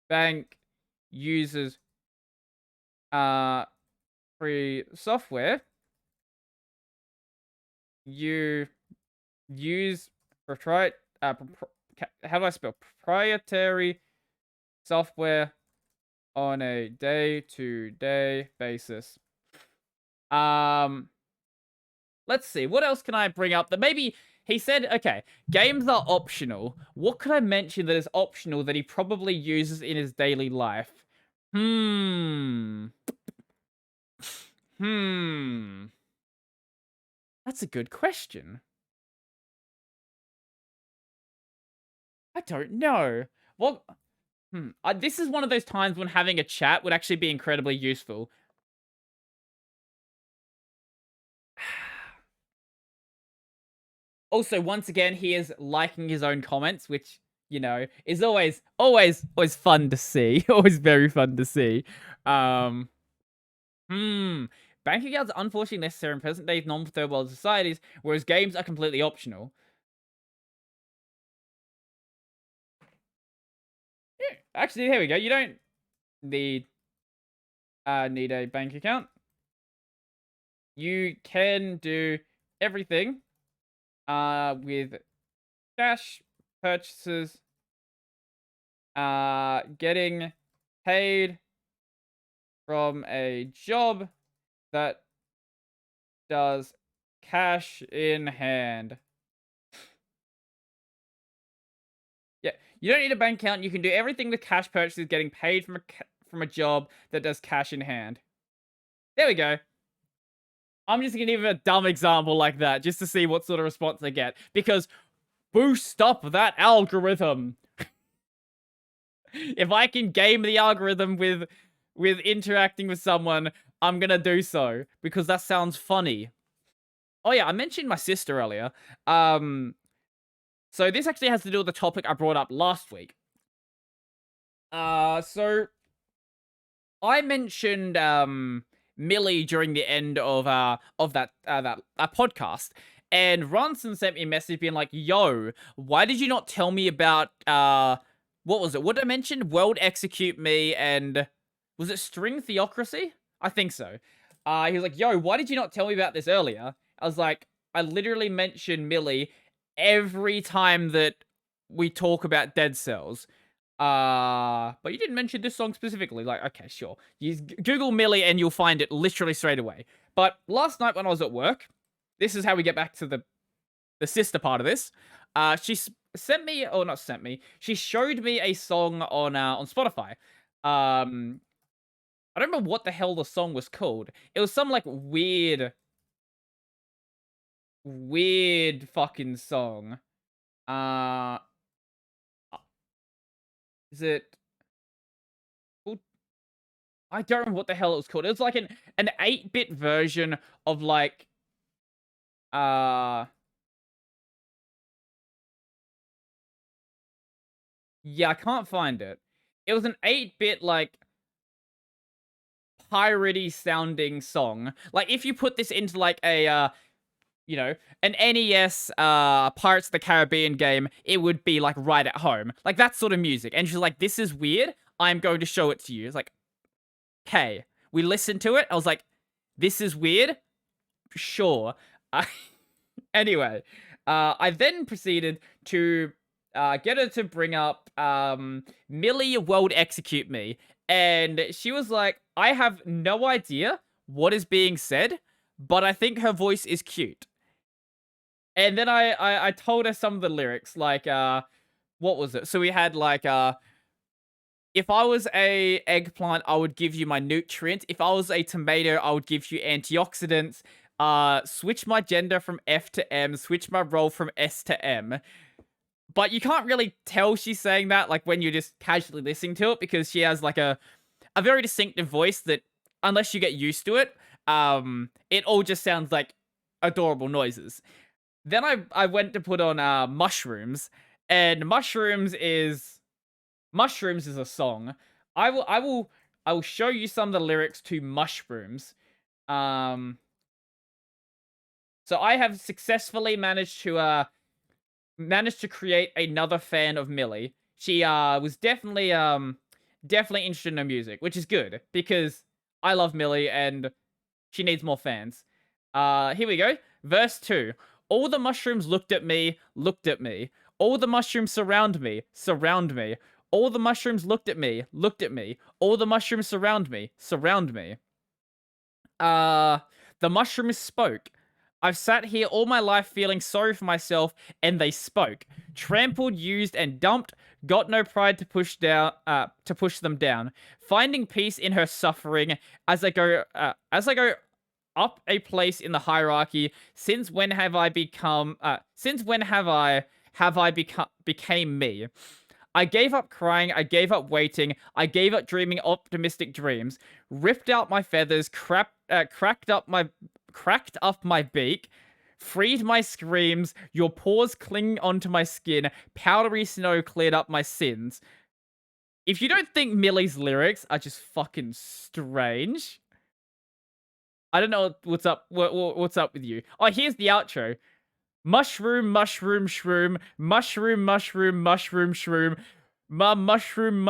bank uses free software, you use how do I spell proprietary software on a day-to-day basis. Let's see, what else can I bring up that maybe he said, okay, games are optional. What could I mention that is optional that he probably uses in his daily life? That's a good question. I don't know. Well, this is one of those times when having a chat would actually be incredibly useful. Also, once again, he is liking his own comments, which, you know, is always fun to see. Always very fun to see. Bank accounts are unfortunately necessary in present-day non-third world societies, whereas games are completely optional. Yeah, actually, here we go. You don't need a bank account. You can do everything with cash purchases, getting paid from a job that does cash in hand. Yeah, you don't need a bank account. You can do everything with cash purchases, getting paid from a job that does cash in hand. There we go. I'm just gonna give a dumb example like that just to see what sort of response I get. Because boost up that algorithm. If I can game the algorithm with interacting with someone, I'm gonna do so. Because that sounds funny. Oh yeah, I mentioned my sister earlier. So this actually has to do with the topic I brought up last week. So I mentioned Millie during the end of that podcast, and Ronson sent me a message being like, "Yo, why did you not tell me about what was it? What did I mention? World Execute Me and was it String Theocracy? I think so." He was like, "Yo, why did you not tell me about this earlier?" I was like, "I literally mention Millie every time that we talk about Dead Cells." But you didn't mention this song specifically. Like, okay, sure. You Google Millie and you'll find it literally straight away. But last night when I was at work, this is how we get back to the sister part of this. She sent me, or not sent me, she showed me a song on Spotify. I don't remember what the hell the song was called. It was some like weird fucking song. Is it I don't remember what the hell it was called. It was like an 8-bit version of like uh yeah, I can't find it. It was an 8-bit like piratey sounding song. Like if you put this into like a you know, an NES Pirates of the Caribbean game, it would be like right at home. Like that sort of music. And she's like, "This is weird. I'm going to show it to you." It's like, "Okay." We listened to it. I was like, "This is weird." Sure. Uh, anyway, I then proceeded to get her to bring up Millie World Execute Me. And she was like, "I have no idea what is being said, but I think her voice is cute." And then I told her some of the lyrics, like, what was it? So we had like, if I was a eggplant, I would give you my nutrients. If I was a tomato, I would give you antioxidants. Switch my gender from F to M. Switch my role from S to M. But you can't really tell she's saying that, like, when you're just casually listening to it, because she has, like, a very distinctive voice that, unless you get used to it, it all just sounds like adorable noises. Then I went to put on, Mushrooms, and Mushrooms is a song. I will show you some of the lyrics to Mushrooms. Um, so I have successfully managed to create another fan of Millie. She was definitely interested in her music, which is good because I love Millie and she needs more fans. Here we go. Verse 2. All the mushrooms looked at me, looked at me. All the mushrooms surround me, surround me. All the mushrooms looked at me, looked at me. All the mushrooms surround me, surround me. Uh, the mushrooms spoke. I've sat here all my life feeling sorry for myself, and they spoke. Trampled, used, and dumped. Got no pride to push them down. Finding peace in her suffering as I go up a place in the hierarchy. Since when have I become? Since when have I became me? I gave up crying, I gave up waiting, I gave up dreaming optimistic dreams, ripped out my feathers, cracked up my beak, freed my screams, your paws cling onto my skin, powdery snow cleared up my sins. If you don't think Millie's lyrics are just fucking strange, I don't know what's up. What's up with you? Oh, here's the outro. Mushroom, mushroom, shroom, mushroom, mushroom, mushroom, shroom, ma mushroom,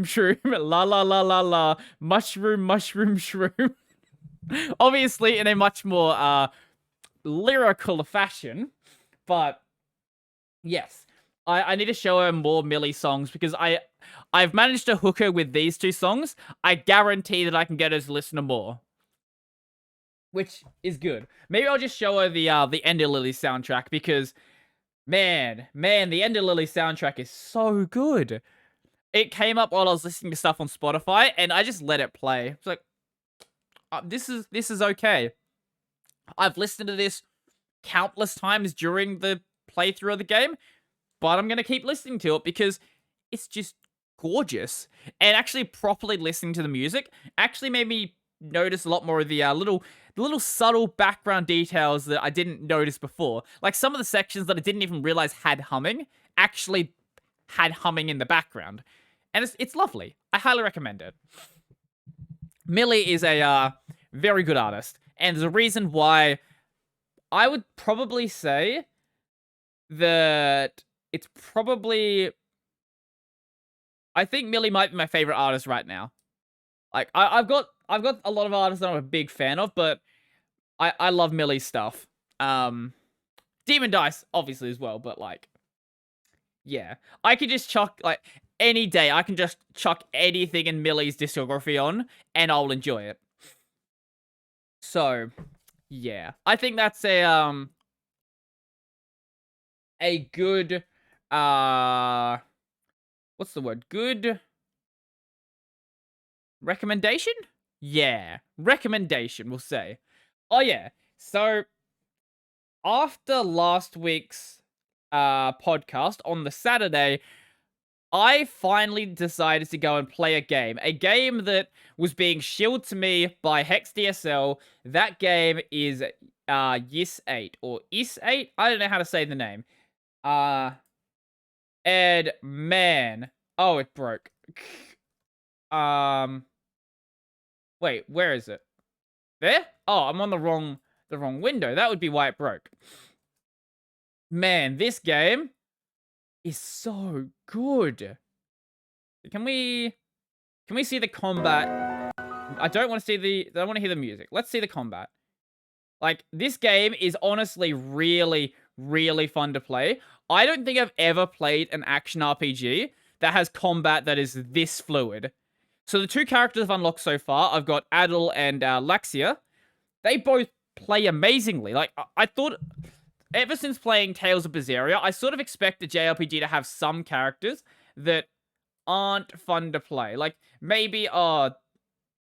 shroom, la la la la la, mushroom, mushroom, shroom. Obviously, in a much more lyrical fashion, but yes, I need to show her more Millie songs because I've managed to hook her with these two songs. I guarantee that I can get her to listen to more, which is good. Maybe I'll just show her the Ender Lily soundtrack because man, the Ender Lily soundtrack is so good. It came up while I was listening to stuff on Spotify, and I just let it play. It's like, this is okay. I've listened to this countless times during the playthrough of the game, but I'm gonna keep listening to it because it's just gorgeous. And actually properly listening to the music actually made me notice a lot more of the little subtle background details that I didn't notice before. Like some of the sections that I didn't even realize had humming actually had humming in the background. And it's lovely. I highly recommend it. Millie is a very good artist. And there's a reason why I would probably say that it's probably... I think Millie might be my favorite artist right now. Like, I've got a lot of artists that I'm a big fan of, but I love Millie's stuff. Demon Dice, obviously, as well, but, like, yeah. I could just chuck, like, any day, I can just chuck anything in Millie's discography on, and I'll enjoy it. So, yeah. I think that's a good, what's the word? Good recommendation? Yeah. Recommendation, we'll say. Oh, yeah. So, after last week's podcast on the Saturday, I finally decided to go and play a game that was being shilled to me by HexDSL. That game is Yis 8 or Is 8. I don't know how to say the name. And man, oh, it broke. Wait, where is it? There? Oh, I'm on the wrong window. That would be why it broke. Man, this game is so good. Can we see the combat? I don't want to see I want to hear the music. Let's see the combat. Like, this game is honestly really, really fun to play. I don't think I've ever played an action RPG that has combat that is this fluid. So the two characters I've unlocked so far, I've got Adel and Laxia. They both play amazingly. Like, I thought, ever since playing Tales of Berseria, I sort of expect a JRPG to have some characters that aren't fun to play. Like, maybe,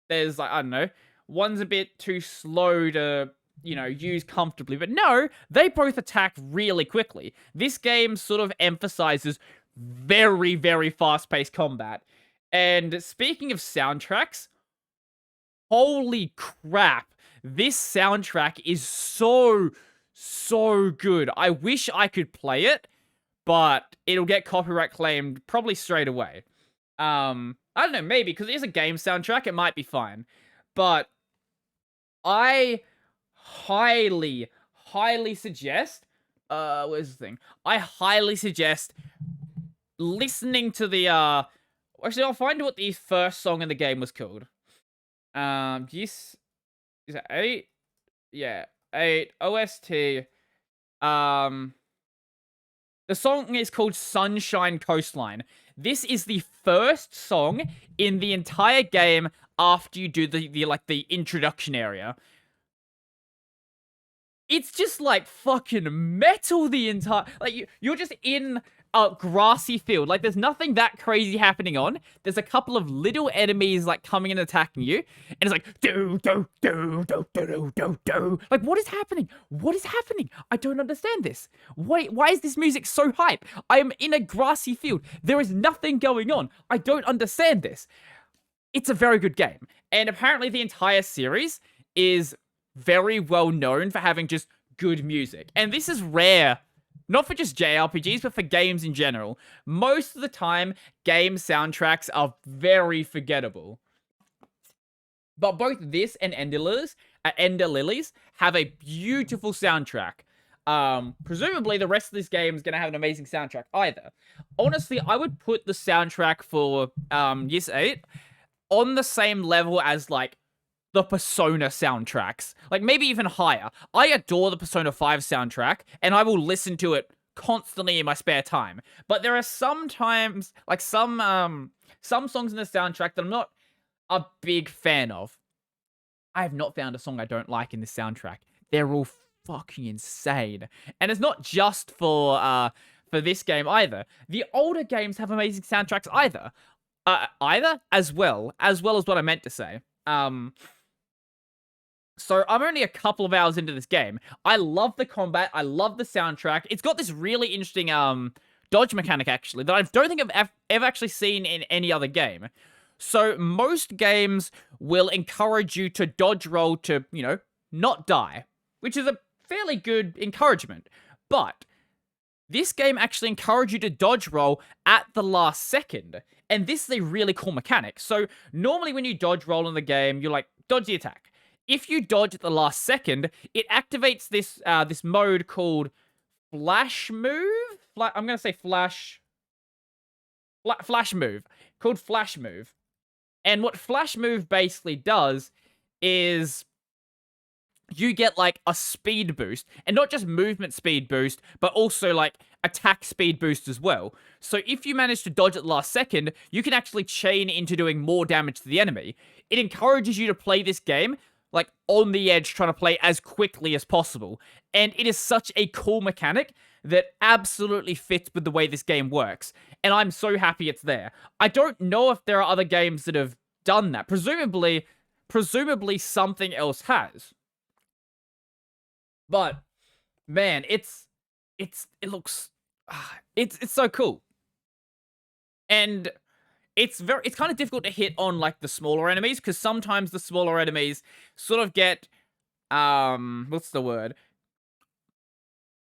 there's, like, I don't know, one's a bit too slow to, you know, use comfortably. But no, they both attack really quickly. This game sort of emphasizes very, very fast-paced combat. And speaking of soundtracks, holy crap, this soundtrack is so, so good. I wish I could play it, but it'll get copyright claimed probably straight away. I don't know, maybe, because it is a game soundtrack, it might be fine. But I highly, highly suggest, where's the thing? I highly suggest listening to the, actually, I'll find what the first song in the game was called. Yes, is it 8? Yeah, 8, OST. The song is called Sunshine Coastline. This is the first song in the entire game after you do the introduction area. It's just like fucking metal the entire, like, you're just in a grassy field. Like, there's nothing that crazy happening on. There's a couple of little enemies like coming and attacking you, and it's like do do do do do do do. Like, what is happening? What is happening? I don't understand this. Why is this music so hype? I am in a grassy field. There is nothing going on. I don't understand this. It's a very good game, and apparently the entire series is very well known for having just good music. And this is rare, not for just JRPGs, but for games in general. Most of the time, game soundtracks are very forgettable. But both this and Ender Lilies have a beautiful soundtrack. Presumably, the rest of this game is going to have an amazing soundtrack either. Honestly, I would put the soundtrack for Yes 8 on the same level as, like, the Persona soundtracks. Like, maybe even higher. I adore the Persona 5 soundtrack, and I will listen to it constantly in my spare time. But there are sometimes, like, some songs in the soundtrack that I'm not a big fan of. I have not found a song I don't like in this soundtrack. They're all fucking insane. And it's not just for this game either. The older games have amazing soundtracks either. As well as what I meant to say. So I'm only a couple of hours into this game. I love the combat. I love the soundtrack. It's got this really interesting dodge mechanic, actually, that I don't think I've ever actually seen in any other game. So most games will encourage you to dodge roll to, you know, not die, which is a fairly good encouragement. But this game actually encourages you to dodge roll at the last second. And this is a really cool mechanic. So normally when you dodge roll in the game, you're like, dodge the attack. If you dodge at the last second, it activates this this mode called Flash Move. I'm gonna say Flash Move, called Flash Move. And what Flash Move basically does is you get like a speed boost, and not just movement speed boost, but also like attack speed boost as well. So if you manage to dodge at the last second, you can actually chain into doing more damage to the enemy. It encourages you to play this game like on the edge, trying to play as quickly as possible. And it is such a cool mechanic that absolutely fits with the way this game works. And I'm so happy it's there. I don't know if there are other games that have done that. Presumably something else has. But man, it looks, it's so cool. And it's kind of difficult to hit on like the smaller enemies, because sometimes the smaller enemies sort of get what's the word?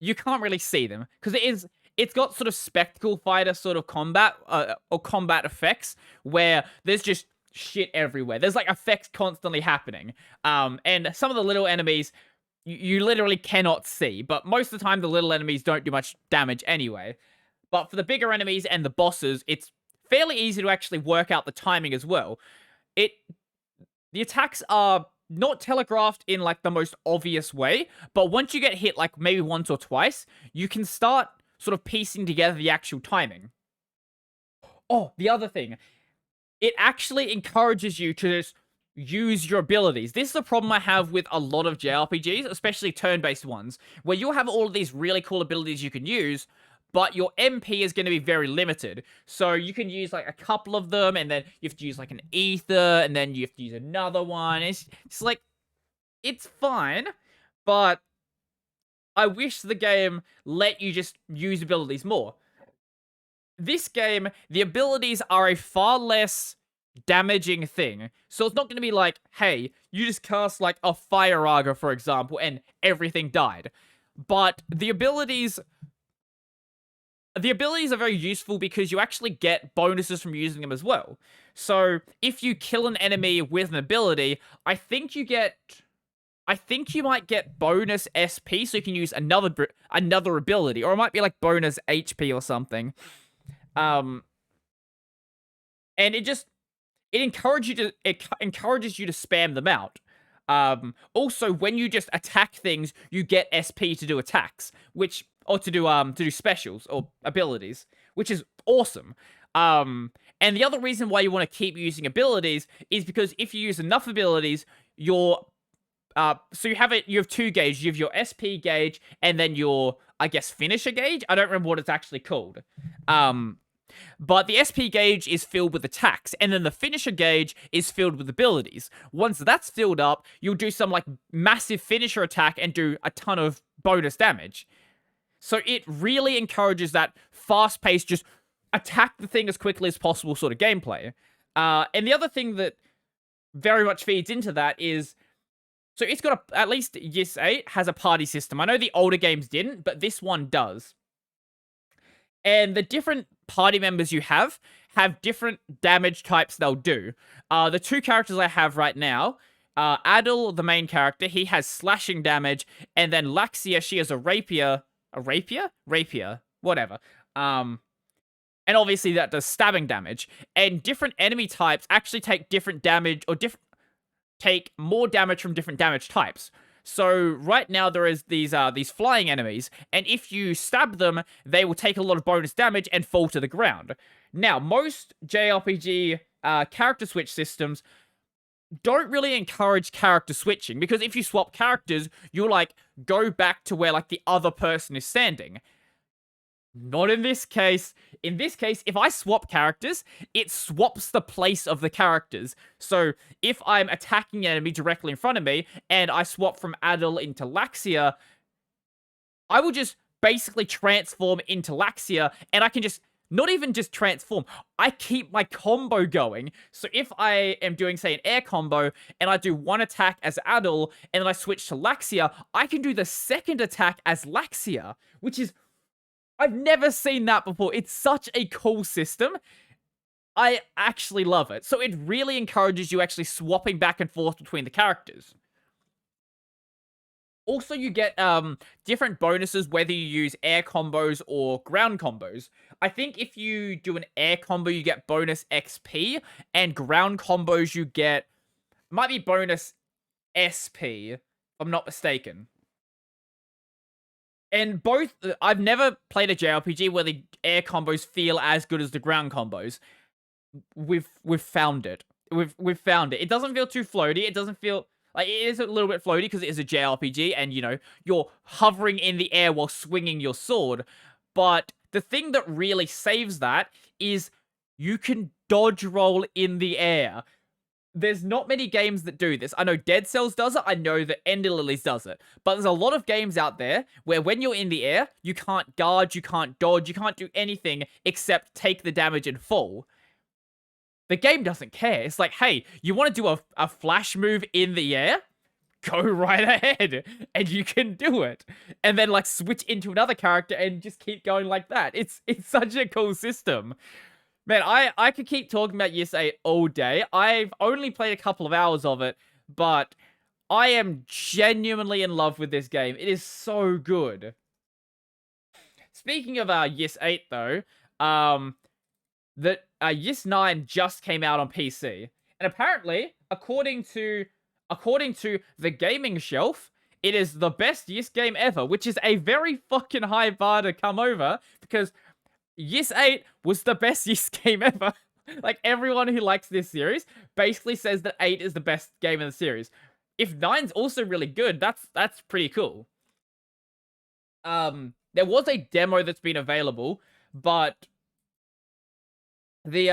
You can't really see them because it's got sort of spectacle fighter sort of combat or combat effects where there's just shit everywhere. There's like effects constantly happening. And some of the little enemies you literally cannot see, but most of the time the little enemies don't do much damage anyway. But for the bigger enemies and the bosses, it's fairly easy to actually work out the timing as well. The attacks are not telegraphed in like the most obvious way, but once you get hit like maybe once or twice, you can start sort of piecing together the actual timing. Oh, the other thing, it actually encourages you to just use your abilities. This is a problem I have with a lot of JRPGs, especially turn-based ones, where you'll have all of these really cool abilities you can use, but your MP is going to be very limited. So you can use like a couple of them, and then you have to use like an ether, and then you have to use another one. It's like, it's fine, but I wish the game let you just use abilities more. This game, the abilities are a far less damaging thing. So it's not going to be like, hey, you just cast like a Fire Auger, for example, and everything died. But the abilities are very useful because you actually get bonuses from using them as well. So if you kill an enemy with an ability, I think you might get bonus SP, so you can use another ability, or it might be like bonus HP or something. And it encourages you to spam them out. Also, when you just attack things, you get SP to do attacks, or to do specials or abilities, which is awesome. And the other reason why you want to keep using abilities is because if you use enough abilities, so you have two gauges. You have your SP gauge and then your, I guess, finisher gauge. I don't remember what it's actually called. But the SP gauge is filled with attacks, and then the finisher gauge is filled with abilities. Once that's filled up, you'll do some like massive finisher attack and do a ton of bonus damage. So it really encourages that fast-paced, just attack the thing as quickly as possible sort of gameplay. And the other thing that very much feeds into that is, so it's got at least Ys 8 has a party system. I know the older games didn't, but this one does. And the different party members you have different damage types they'll do. The two characters I have right now, Adil, the main character, he has slashing damage, and then Laxia, she has a rapier. A rapier? Rapier. Whatever. And obviously that does stabbing damage. And different enemy types actually take different damage, or take more damage from different damage types. So right now there is these flying enemies, and if you stab them, they will take a lot of bonus damage and fall to the ground. Now, most JRPG character switch systems don't really encourage character switching, because if you swap characters, you'll like go back to where like the other person is standing. Not in this case. In this case, if I swap characters, it swaps the place of the characters. So if I'm attacking an enemy directly in front of me, and I swap from Adil into Laxia, I will just basically transform into Laxia, and I can just, not even just transform, I keep my combo going. So if I am doing, say, an air combo, and I do one attack as Adil, and then I switch to Laxia, I can do the second attack as Laxia, which is, I've never seen that before. It's such a cool system. I actually love it. So it really encourages you actually swapping back and forth between the characters. Also, you get different bonuses whether you use air combos or ground combos. I think if you do an air combo, you get bonus XP, and ground combos you get, might be bonus SP, if I'm not mistaken. And both, I've never played a JRPG where the air combos feel as good as the ground combos. We've found it. We've found it. It doesn't feel too floaty. It doesn't feel like, it is a little bit floaty because it is a JRPG, and you know, you're hovering in the air while swinging your sword. But the thing that really saves that is you can dodge roll in the air. there's not many games that do this. I know Dead Cells does it. I know that Ender Lilies does it. But there's a lot of games out there where when you're in the air, you can't guard, you can't dodge, you can't do anything except take the damage and fall. The game doesn't care. It's like, hey, you want to do a flash move in the air? Go right ahead. And you can do it. And then, like, switch into another character and just keep going like that. It's such a cool system. Man, I could keep talking about Yes 8 all day. I've only played a couple of hours of it, but I am genuinely in love with this game. It is so good. Speaking of Yes 8, though, Yes 9 just came out on PC. And apparently, according to the gaming shelf, it is the best Yes game ever, which is a very fucking high bar to come over, because Yes 8 was the best Yes game ever. Like, everyone who likes this series basically says that 8 is the best game in the series. If 9's also really good, that's pretty cool. There was a demo that's been available, but the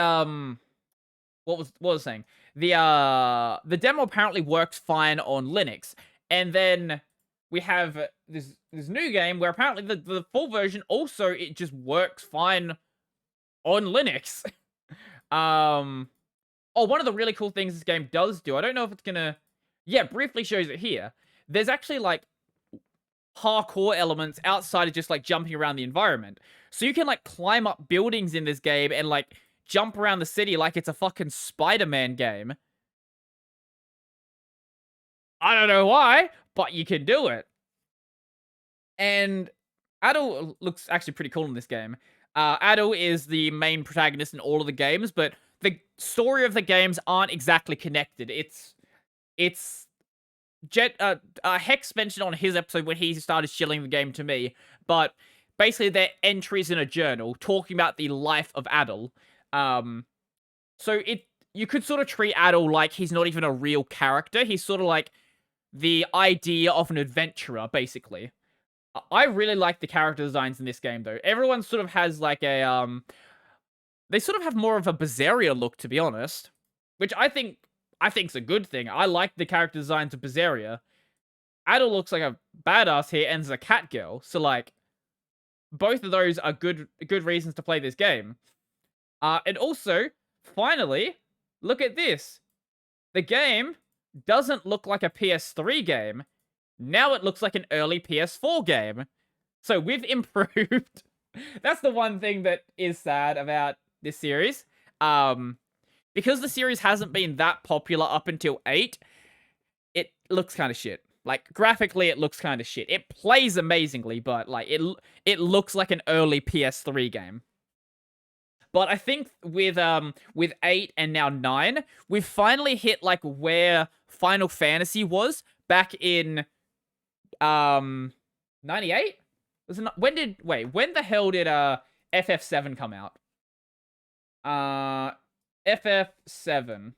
what was I saying? The demo apparently works fine on Linux. And then we have this new game where apparently the full version also, it just works fine on Linux. One of the really cool things this game does do, I don't know if it's gonna, yeah, briefly shows it here. There's actually, like, parkour elements outside of just, like, jumping around the environment. So you can, like, climb up buildings in this game and, like, jump around the city like it's a fucking Spider-Man game. I don't know why, but you can do it. And Adel looks actually pretty cool in this game. Adel is the main protagonist in all of the games, but the story of the games aren't exactly connected. It's Hex mentioned on his episode when he started shilling the game to me, but basically they're entries in a journal talking about the life of Adel. So you could sort of treat Adel like he's not even a real character. He's sort of like the idea of an adventurer, basically. I really like the character designs in this game, though. Everyone sort of has, like, a, they sort of have more of a Berseria look, to be honest. Which I think's a good thing. I like the character designs of Berseria. Adel looks like a badass here, and is a cat girl. So, like, both of those are good reasons to play this game. And also, finally, look at this. The game doesn't look like a PS3 game. Now it looks like an early PS4 game. So we've improved. That's the one thing that is sad about this series. Because the series hasn't been that popular up until 8, it looks kind of shit. Like, graphically, it looks kind of shit. It plays amazingly, but, like, it looks like an early PS3 game. But I think with 8 and now 9, we've finally hit, like, where Final Fantasy was back in 98? Was it not, when the hell did FF7 come out? FF7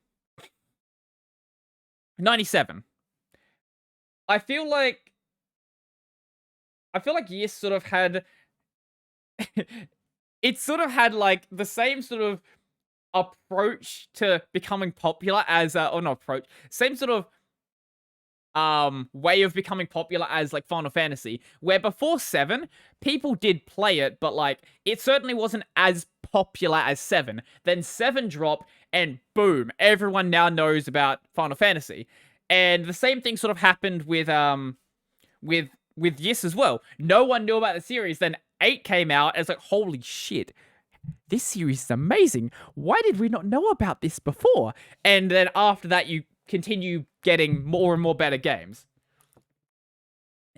97. I feel like Yes sort of had it sort of had, like, the same sort of approach to becoming popular as or not approach, same sort of way of becoming popular as, like, Final Fantasy, where before 7, people did play it, but, like, it certainly wasn't as popular as 7. Then 7 dropped, and boom, everyone now knows about Final Fantasy. And the same thing sort of happened with Yes as well. No one knew about the series, then 8 came out, and it's like, holy shit, this series is amazing. Why did we not know about this before? And then after that, you continue getting more and more better games.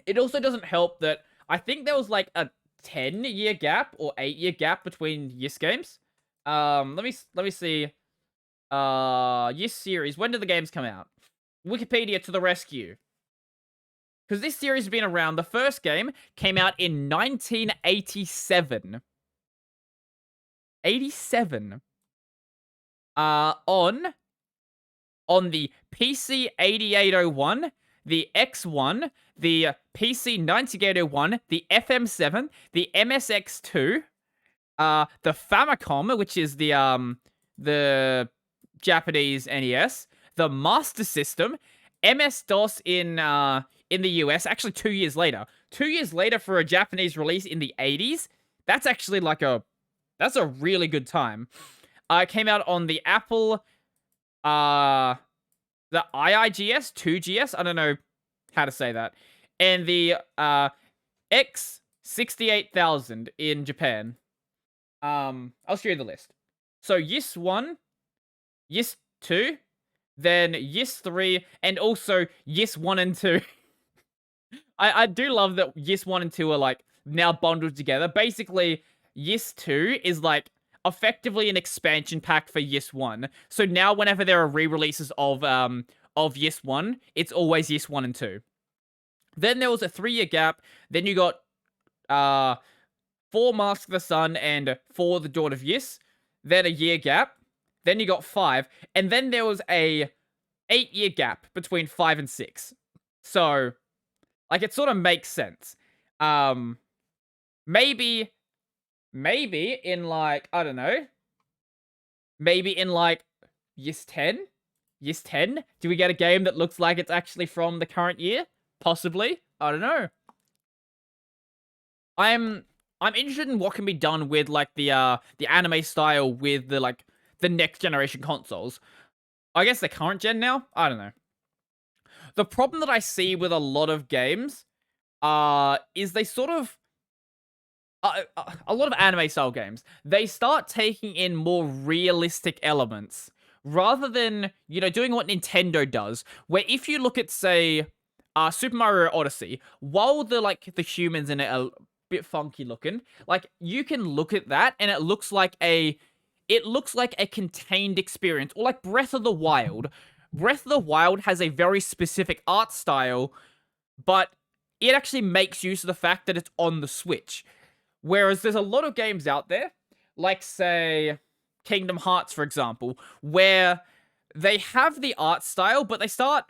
It also doesn't help that I think there was, like, a 10-year gap or 8-year gap between Yes games. Let me see. Yes series. When did the games come out? Wikipedia to the rescue. Because this series has been around. The first game came out in 1987. 87. On the PC 8801, the X1, the PC 9801, the FM7, the MSX2, the Famicom, which is the Japanese NES, the Master System, MS-DOS in the US, actually 2 years later. 2 years later for a Japanese release in the 80s, that's actually like that's a really good time. It came out on the Apple, the IIGS, 2GS, I don't know how to say that, and the X68000 in Japan. I'll show you the list. So YIS 1, YIS 2, then YIS 3, and also YIS 1 and 2. I do love that YIS 1 and 2 are like now bundled together. Basically, YIS 2 is like effectively an expansion pack for YIS 1. So now whenever there are re-releases of YIS 1, it's always YIS 1 and 2. Then there was a 3-year gap. Then you got 4 Mask of the Sun and 4 The Dawn of Yis. Then a year gap. Then you got 5. And then there was a 8-year gap between 5 and 6. So, like, it sort of makes sense. Maybe in, like, I don't know. Maybe in, like, YIS 10? YIS 10? Do we get a game that looks like it's actually from the current year? Possibly. I don't know. I'm interested in what can be done with like the anime style with the like the next generation consoles. I guess the current gen now? I don't know. The problem that I see with a lot of games is they sort of a lot of anime style games, they start taking in more realistic elements rather than, you know, doing what Nintendo does, where if you look at, say, Super Mario Odyssey, while the humans in it are a bit funky looking, like, you can look at that and it looks like a contained experience, or like Breath of the Wild. Breath of the Wild has a very specific art style, but it actually makes use of the fact that it's on the Switch. Whereas there's a lot of games out there, like, say, Kingdom Hearts, for example, where they have the art style, but they start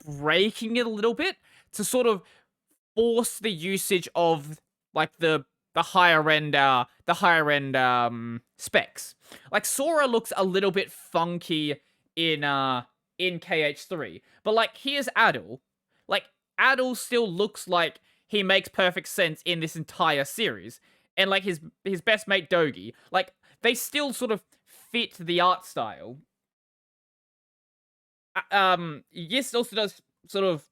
breaking it a little bit to sort of force the usage of, like, the higher end specs. Like, Sora looks a little bit funky in KH3, but like, here's Adol. Like, Adol still looks like he makes perfect sense in this entire series, and like his best mate Dogi, like, they still sort of fit the art style. Yes, also does sort of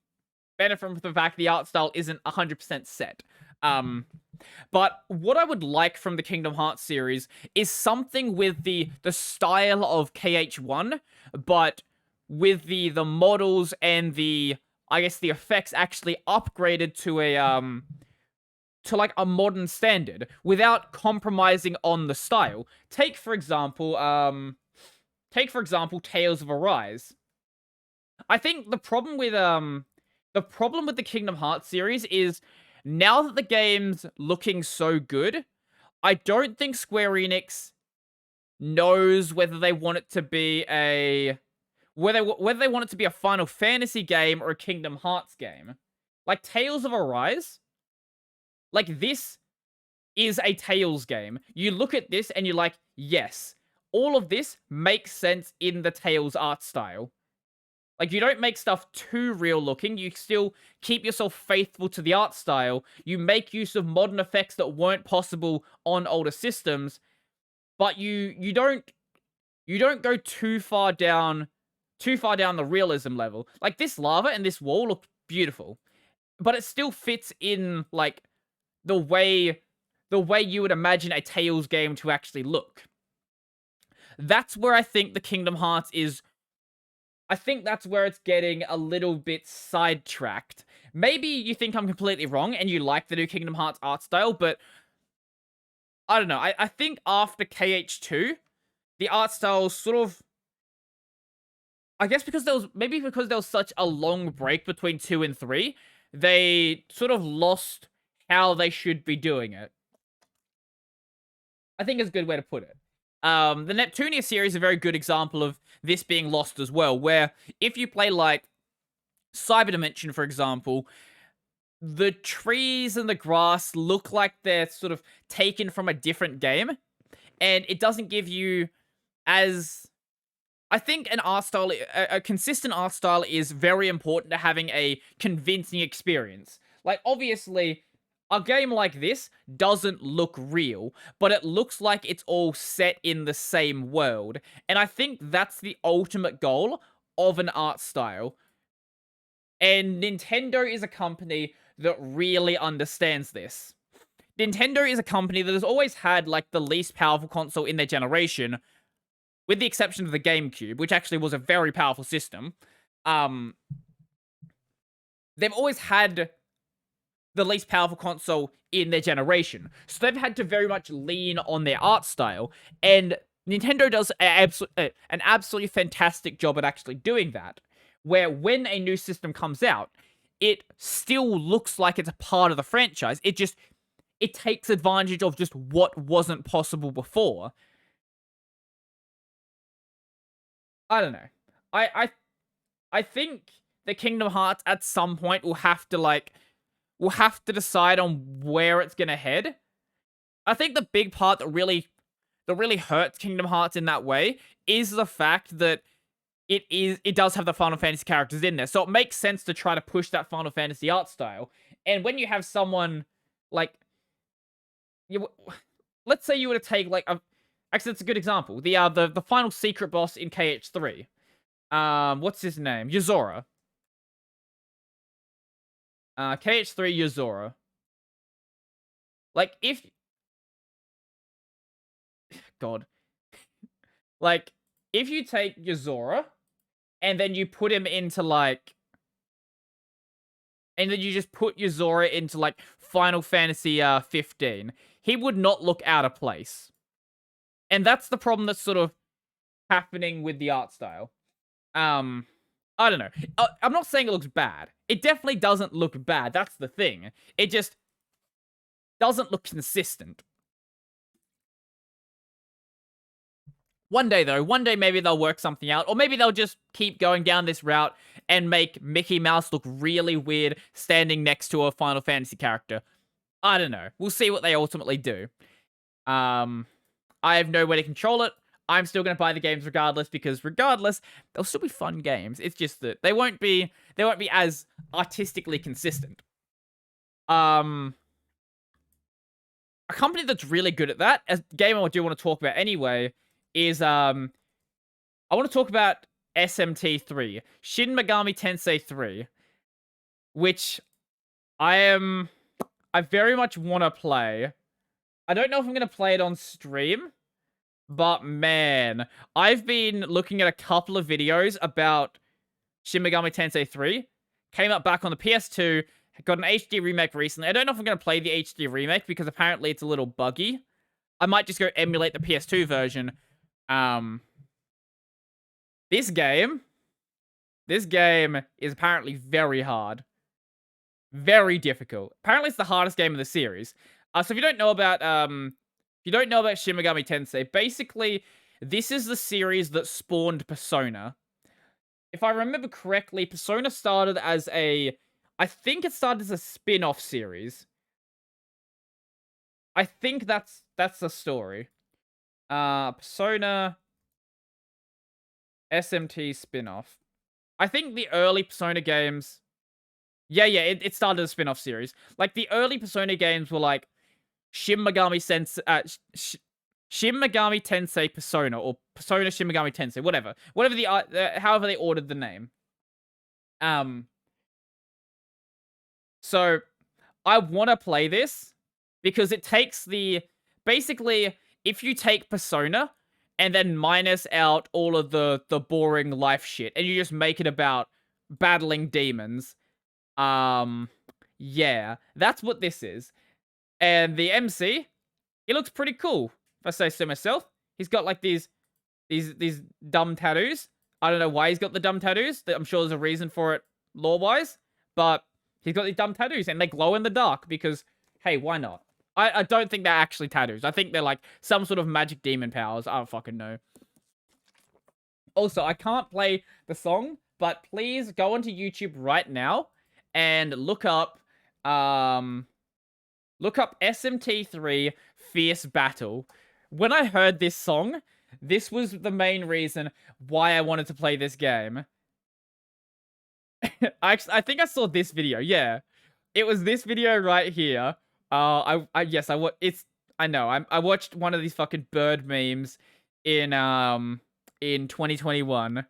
benefit from the fact the art style isn't 100% set. But what I would like from the Kingdom Hearts series is something with the style of KH1, but with the models and the, I guess, the effects actually upgraded to to like a modern standard without compromising on the style. Take for example Tales of Arise. I think the problem with the Kingdom Hearts series is, now that the game's looking so good, I don't think Square Enix knows whether they want it to be whether they want it to be a Final Fantasy game or a Kingdom Hearts game. Like, Tales of Arise, like, this is a Tales game. You look at this and you're like, yes, all of this makes sense in the Tales art style. Like, you don't make stuff too real looking. You still keep yourself faithful to the art style. You make use of modern effects that weren't possible on older systems, but you don't go too far down the realism level. Like, this lava and this wall look beautiful, but it still fits in, like, the way you would imagine a Tales game to actually look. That's where I think the Kingdom Hearts is. I think that's where it's getting a little bit sidetracked. Maybe you think I'm completely wrong and you like the new Kingdom Hearts art style, but I don't know. I think after KH2, the art style sort of, I guess because there was such a long break between 2 and 3, they sort of lost how they should be doing it. I think is a good way to put it. The Neptunia series is a very good example of this being lost as well, where if you play, like, Cyber Dimension, for example, the trees and the grass look like they're sort of taken from a different game, and it doesn't give you as I think an art style, a consistent art style is very important to having a convincing experience. Like, obviously, a game like this doesn't look real, but it looks like it's all set in the same world. And I think that's the ultimate goal of an art style. And Nintendo is a company that really understands this. Nintendo is a company that has always had, like, the least powerful console in their generation, with the exception of the GameCube, which actually was a very powerful system. They've always had the least powerful console in their generation. So they've had to very much lean on their art style. And Nintendo does an absolutely fantastic job at actually doing that. Where when a new system comes out, it still looks like it's a part of the franchise. It takes advantage of just what wasn't possible before. I don't know. I think the Kingdom Hearts at some point will have to decide on where it's gonna head. I think the big part that really hurts Kingdom Hearts in that way is the fact that it does have the Final Fantasy characters in there. So it makes sense to try to push that Final Fantasy art style. And when you have someone like let's say you were to take like actually that's a good example. The final secret boss in KH3. What's his name? Yuzora. KH3 Yuzora. Like, if... God. Like, if you take Yuzora, and then you put him into, like... And then you just put Yuzora into, like, Final Fantasy 15, he would not look out of place. And that's the problem that's sort of happening with the art style. I don't know. I'm not saying it looks bad. It definitely doesn't look bad. That's the thing. It just doesn't look consistent. One day, though, maybe they'll work something out. Or maybe they'll just keep going down this route and make Mickey Mouse look really weird standing next to a Final Fantasy character. I don't know. We'll see what they ultimately do. I have no way to control it. I'm still going to buy the games regardless, because regardless, they'll still be fun games. It's just that they won't be as artistically consistent. A company that's really good at that, a game I do want to talk about anyway, is I want to talk about SMT3, Shin Megami Tensei 3, which I very much want to play. I don't know if I'm going to play it on stream, but man, I've been looking at a couple of videos about Shin Megami Tensei 3. Came up back on the PS2, got an HD remake recently. I don't know if I'm going to play the HD remake because apparently it's a little buggy. I might just go emulate the PS2 version. This game is apparently very hard. Very difficult. Apparently it's the hardest game of the series. So if you don't know about Shin Megami Tensei, basically this is the series that spawned Persona. If I remember correctly, Persona started as I think it started as a spin-off series. I think that's the story. Persona SMT spin-off. I think the early Persona games... Yeah, it started as a spin-off series. Like, the early Persona games were like Shin Megami Tensei Persona, or Persona Shin Megami Tensei, whatever. However they ordered the name. So, I want to play this, because it takes basically, if you take Persona, and then minus out all of the boring life shit, and you just make it about battling demons, yeah, that's what this is. And the MC, he looks pretty cool, if I say so myself. He's got, like, these dumb tattoos. I don't know why he's got the dumb tattoos. I'm sure there's a reason for it lore-wise. But he's got these dumb tattoos, and they glow in the dark because, hey, why not? I don't think they're actually tattoos. I think they're, like, some sort of magic demon powers. I don't fucking know. Also, I can't play the song, but please go onto YouTube right now and look up SMT3 Fierce Battle. When I heard this song, This was the main reason why I wanted to play this game. I think I saw this video. Yeah, it was this video right here. Yes, I know. I watched one of these fucking bird memes in 2021.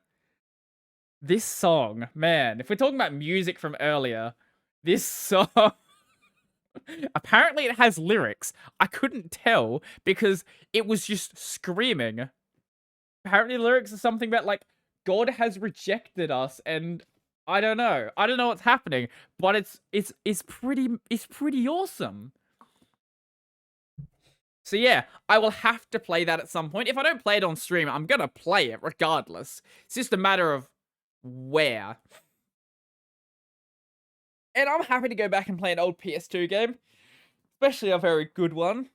This song, man. If we're talking about music from earlier, this song. Apparently, it has lyrics. I couldn't tell because it was just screaming. Apparently, lyrics are something about like God has rejected us, and I don't know. I don't know what's happening, but it's pretty awesome. So yeah, I will have to play that at some point. If I don't play it on stream, I'm gonna play it regardless. It's just a matter of where. And I'm happy to go back and play an old PS2 game, especially a very good one.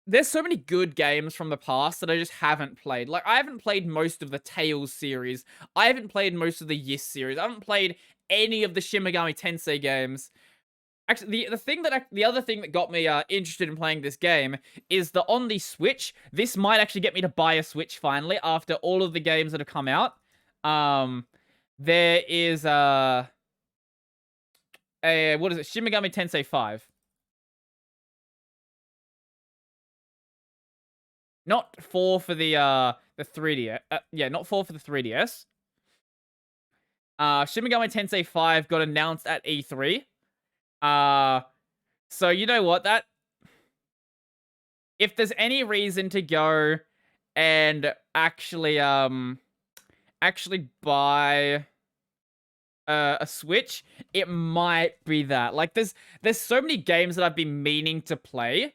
There's so many good games from the past that I just haven't played. Like, I haven't played most of the Tales series. I haven't played most of the Yes series. I haven't played any of the Shin Megami Tensei games. Actually, the other thing that got me interested in playing this game is that on the Switch, this might actually get me to buy a Switch finally after all of the games that have come out. There is what is it? Shin Megami Tensei 5. Not 4 for the 3DS. Yeah, not 4 for the 3DS. Shin Megami Tensei 5 got announced at E3. So you know what? That if there's any reason to go and actually buy a Switch, it might be that. Like there's so many games that I've been meaning to play,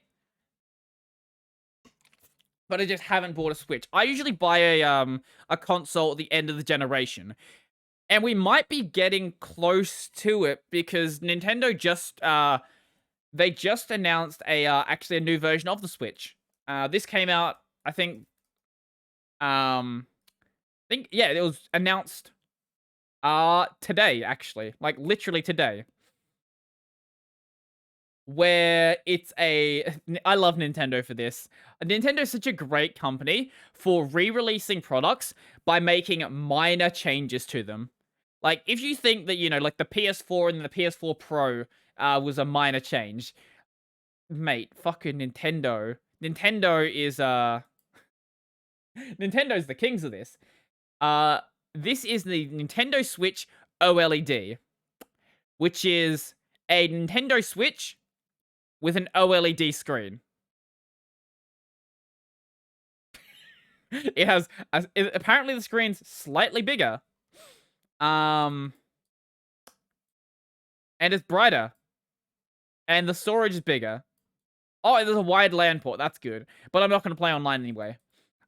but I just haven't bought a Switch. I usually buy a console at the end of the generation. And we might be getting close to it because Nintendo just they just announced actually a new version of the Switch. This came out, I think yeah, it was announced today actually, like literally today. Where it's I love Nintendo for this. Nintendo is such a great company for re-releasing products by making minor changes to them. Like, if you think that, you know, like the PS4 and the PS4 Pro was a minor change, mate, fucking Nintendo. Nintendo is, Nintendo's the kings of this. This is the Nintendo Switch OLED, which is a Nintendo Switch with an OLED screen. It has, apparently the screen's slightly bigger. And it's brighter. And the storage is bigger. Oh, there's a wide LAN port. That's good. But I'm not going to play online anyway.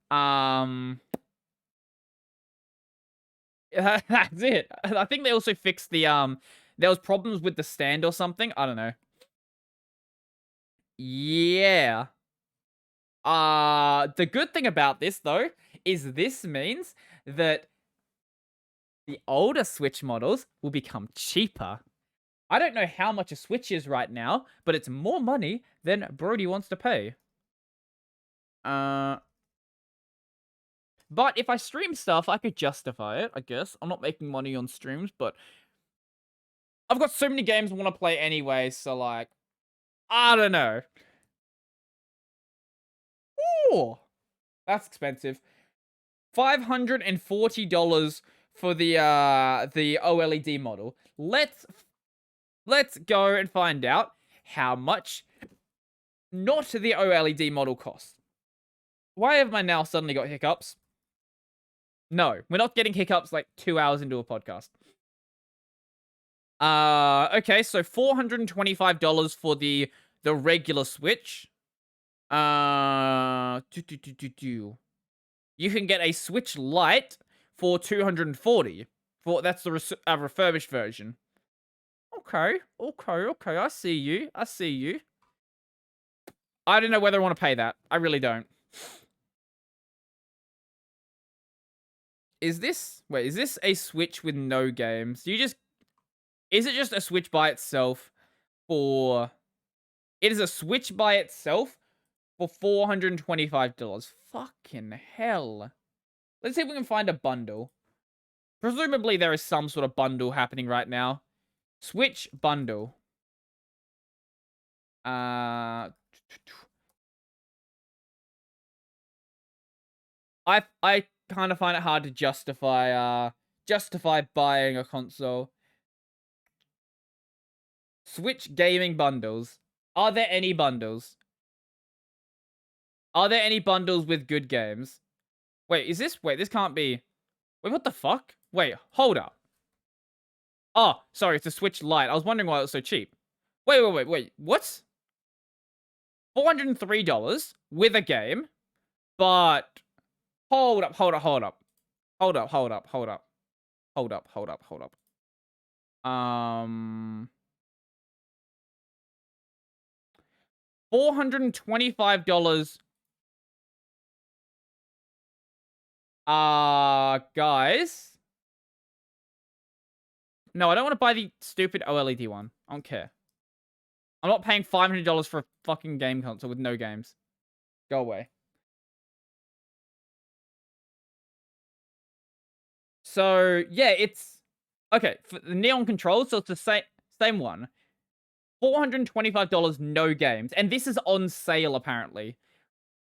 That's it. I think they also fixed the, there was problems with the stand or something. I don't know. Yeah. The good thing about this, though, is this means that the older Switch models will become cheaper. I don't know how much a Switch is right now, but it's more money than Brodie wants to pay. But if I stream stuff, I could justify it, I guess. I'm not making money on streams, but I've got so many games I want to play anyway, so like, I don't know. Ooh, that's expensive. $540 for the OLED model. Let's go and find out how much not the OLED model costs. Why have I now suddenly got hiccups? No, we're not getting hiccups like 2 hours into a podcast. Okay, so $425 for the regular Switch. You can get a Switch Lite for $240. That's the refurbished version. Okay. I see you. I don't know whether I want to pay that. I really don't. Is this a Switch with no games? Is it just a Switch by itself for... It is a Switch by itself for $425. Fucking hell. Let's see if we can find a bundle. Presumably there is some sort of bundle happening right now. Switch bundle. I kind of find it hard to justify buying a console. Switch gaming bundles. Are there any bundles? Are there any bundles with good games? Wait, this can't be. Wait, what the fuck? Wait, hold up. Oh, sorry, it's a Switch Lite. I was wondering why it was so cheap. Wait. What? $403 with a game, but hold up. $425. Guys. No, I don't want to buy the stupid OLED one. I don't care. I'm not paying $500 for a fucking game console with no games. Go away. So, yeah, it's... Okay, for the Neon controls, so it's the same one. $425, no games. And this is on sale, apparently.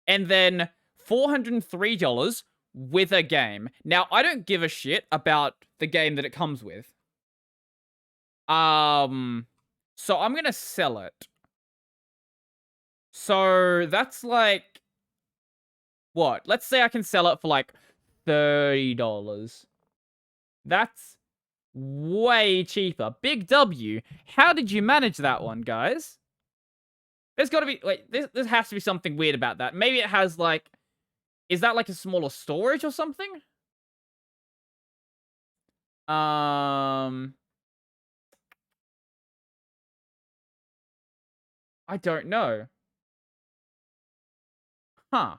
And then $403 with a game. Now, I don't give a shit about the game that it comes with. So I'm gonna sell it. So that's like... What? Let's say I can sell it for like $30. That's way cheaper. Big W. How did you manage that one, guys? There's gotta be... Wait, there has to be something weird about that. Maybe it has like... Is that like a smaller storage or something? I don't know. Huh.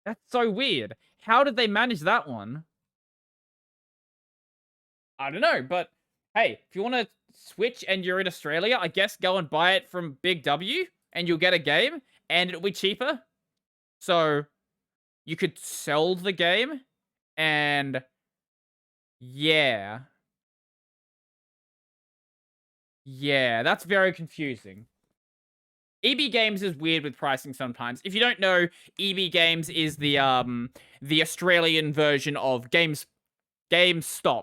That's so weird. How did they manage that one? I don't know, but hey, if you want to Switch and you're in Australia, I guess go and buy it from Big W and you'll get a game and it'll be cheaper. So you could sell the game and yeah. Yeah, that's very confusing. EB Games is weird with pricing sometimes. If you don't know, EB Games is the Australian version of GameStop.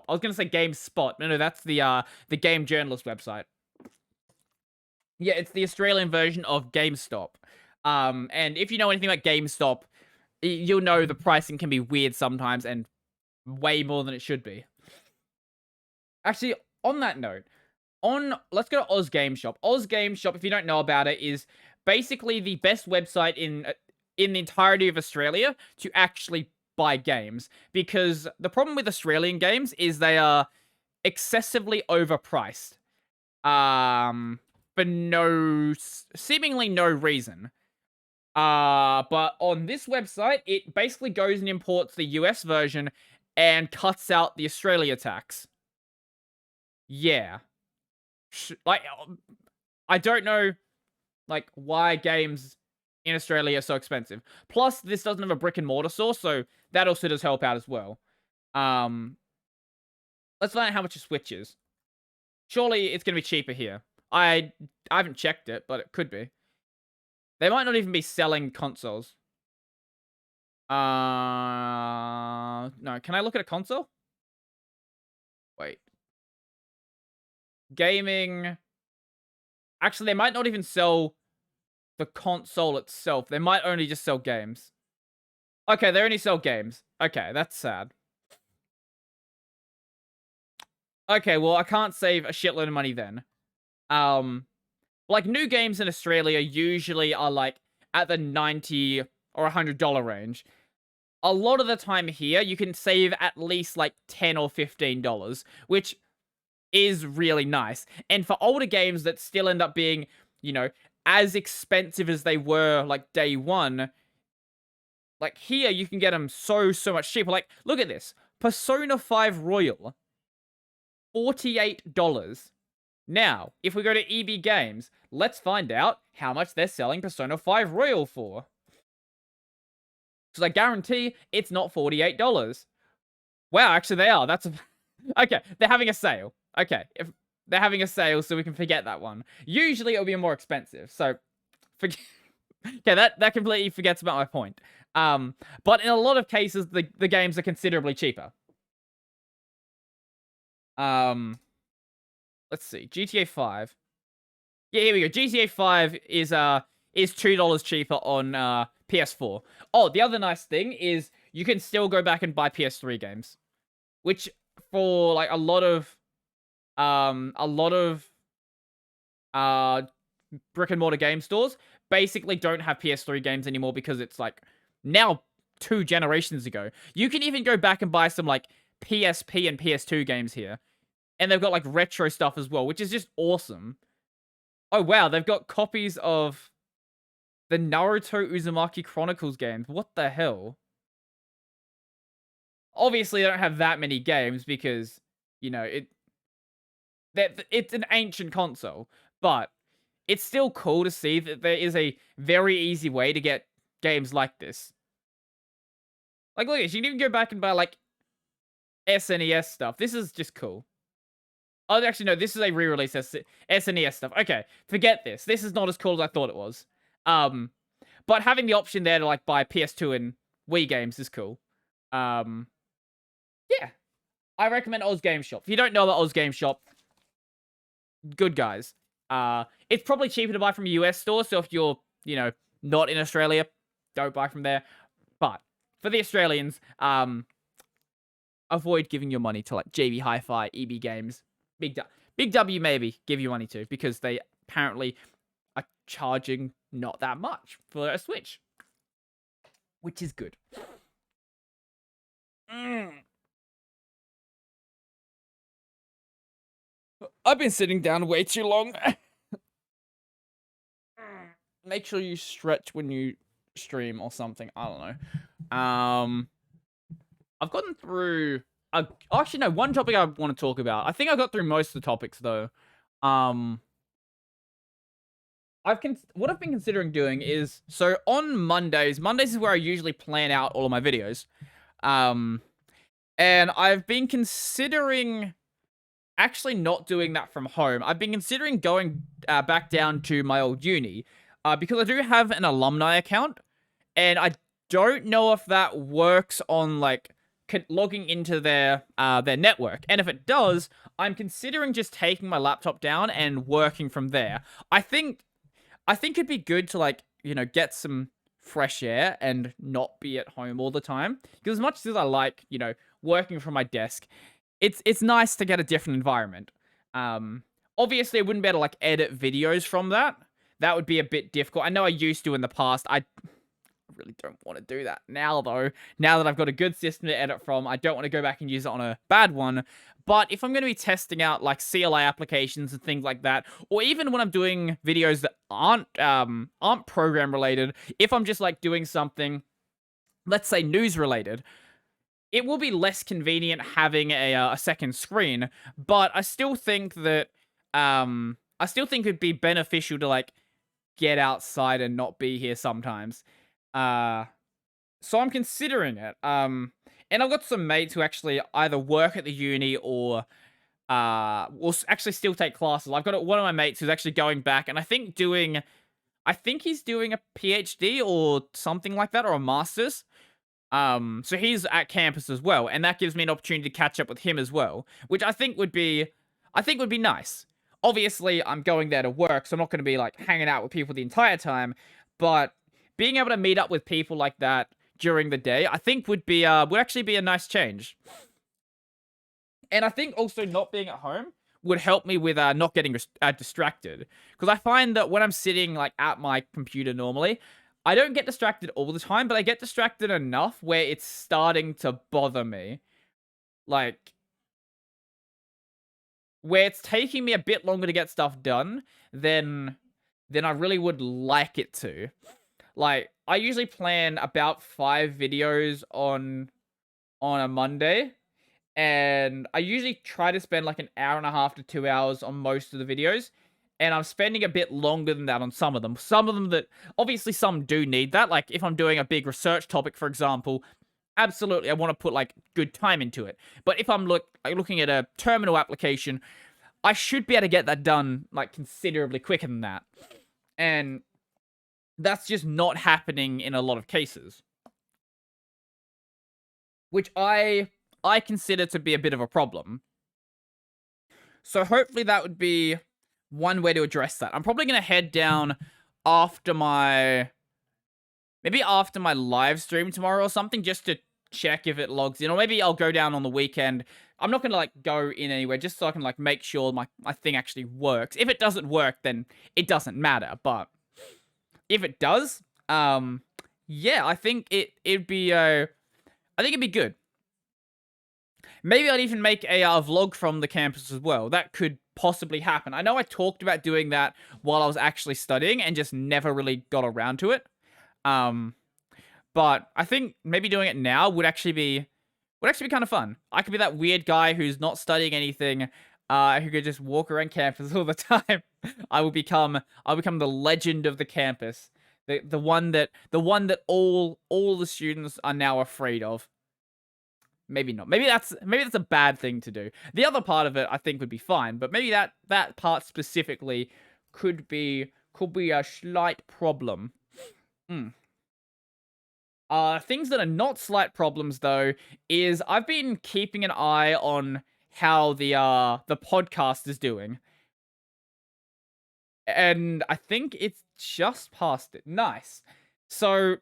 I was gonna say GameSpot. No, that's the Game Journalist website. Yeah, it's the Australian version of GameStop. And if you know anything about GameStop, you'll know the pricing can be weird sometimes and way more than it should be. Actually, on that note, let's go to Oz Game Shop. Oz Game Shop, if you don't know about it, is basically the best website in the entirety of Australia to actually buy games. Because the problem with Australian games is they are excessively overpriced. For seemingly no reason. But on this website, it basically goes and imports the US version and cuts out the Australia tax. Yeah. Like, I don't know, like, why games in Australia are so expensive. Plus, this doesn't have a brick and mortar store, so that also does help out as well. Let's find out how much a Switch is. Surely it's going to be cheaper here. I haven't checked it, but it could be. They might not even be selling consoles. No, can I look at a console? Wait. Gaming. Actually, they might not even sell the console itself. They might only just sell games. Okay, they only sell games. Okay, that's sad. Okay, well, I can't save a shitload of money then. Like, new games in Australia usually are, like, at the $90 or $100 range. A lot of the time here, you can save at least, like, $10 or $15, which is really nice. And for older games that still end up being, you know, as expensive as they were, like, day one, like, here, you can get them so much cheaper. Like, look at this. Persona 5 Royal. $48. Now, if we go to EB Games, let's find out how much they're selling Persona 5 Royal for. Because I guarantee it's not $48. Wow, actually they are. That's okay. They're having a sale. Okay, if they're having a sale, so we can forget that one. Usually it'll be more expensive. So forget. Okay, that completely forgets about my point. But in a lot of cases, the games are considerably cheaper. Let's see, GTA 5. Yeah, here we go. GTA 5 is $2 cheaper on PS4. Oh, the other nice thing is you can still go back and buy PS3 games, which for like a lot of brick and mortar game stores basically don't have PS3 games anymore because it's like now 2 generations ago. You can even go back and buy some like PSP and PS2 games here. And they've got like retro stuff as well, which is just awesome. Oh wow, they've got copies of the Naruto Uzumaki Chronicles games. What the hell? Obviously, they don't have that many games because, you know, it's an ancient console, but it's still cool to see that there is a very easy way to get games like this. Like, look at this. You can even go back and buy, like, SNES stuff. This is just cool. Oh, actually, no. This is a re-release SNES stuff. Okay, forget this. This is not as cool as I thought it was. But having the option there to, like, buy PS2 and Wii games is cool. Yeah. I recommend Oz Game Shop. If you don't know about Oz Game Shop, good guys. It's probably cheaper to buy from a US store, so if you're, you know, not in Australia, don't buy from there. But for the Australians, avoid giving your money to like JB Hi-Fi, EB Games, Big W maybe give you money to because they apparently are charging not that much for a Switch, which is good. I've been sitting down way too long. Make sure you stretch when you stream or something. I don't know. I've gotten through. Actually, no. One topic I want to talk about. I think I got through most of the topics though. What I've been considering doing is so on Mondays. Mondays is where I usually plan out all of my videos. And I've been considering actually not doing that from home. I've been considering going back down to my old uni because I do have an alumni account, and I don't know if that works on like logging into their network. And if it does, I'm considering just taking my laptop down and working from there. I think it'd be good to like, you know, get some fresh air and not be at home all the time. Because as much as I like, you know, working from my desk, it's nice to get a different environment. Obviously, I wouldn't be able to like edit videos from that. That would be a bit difficult. I know I used to in the past. I really don't want to do that now, though. Now that I've got a good system to edit from, I don't want to go back and use it on a bad one. But if I'm going to be testing out like CLI applications and things like that, or even when I'm doing videos that aren't program related, if I'm just like doing something, let's say news related, it will be less convenient having a second screen. But I still think that it'd be beneficial to like get outside and not be here sometimes. So I'm considering it. And I've got some mates who actually either work at the uni or will actually still take classes. I've got one of my mates who's actually going back, and I think he's doing a PhD or something like that, or a master's. So he's at campus as well, and that gives me an opportunity to catch up with him as well, which I think would be nice. Obviously, I'm going there to work, so I'm not going to be like hanging out with people the entire time, but being able to meet up with people like that during the day, I think would actually be a nice change. And I think also not being at home would help me with not getting distracted, because I find that when I'm sitting like at my computer normally, I don't get distracted all the time, but I get distracted enough where it's starting to bother me. Like, where it's taking me a bit longer to get stuff done than I really would like it to. Like, I usually plan about 5 videos on a Monday, and I usually try to spend like an hour and a half to 2 hours on most of the videos. and I'm spending a bit longer than that on some of them. Some of them that, obviously some do need that. Like, if I'm doing a big research topic, for example, absolutely, I want to put, like, good time into it. But if I'm looking at a terminal application, I should be able to get that done, like, considerably quicker than that. And that's just not happening in a lot of cases. Which I consider to be a bit of a problem. So hopefully that would be one way to address that. I'm probably going to head down after my... maybe after my live stream tomorrow or something, just to check if it logs in. Or maybe I'll go down on the weekend. I'm not going to, like, go in anywhere, just so I can, like, make sure my thing actually works. If it doesn't work, then it doesn't matter. But if it does, yeah, I think it'd be, I think it'd be good. Maybe I'd even make a vlog from the campus as well. That could possibly happen. I know I talked about doing that while I was actually studying and just never really got around to it. But I think maybe doing it now would actually be kind of fun. I could be that weird guy who's not studying anything, who could just walk around campus all the time. I'll become the legend of the campus. The one that all the students are now afraid of. Maybe not. Maybe that's a bad thing to do. The other part of it I think would be fine, but maybe that part specifically could be a slight problem. Things that are not slight problems though is I've been keeping an eye on how the podcast is doing. And I think it's just past it. Nice. So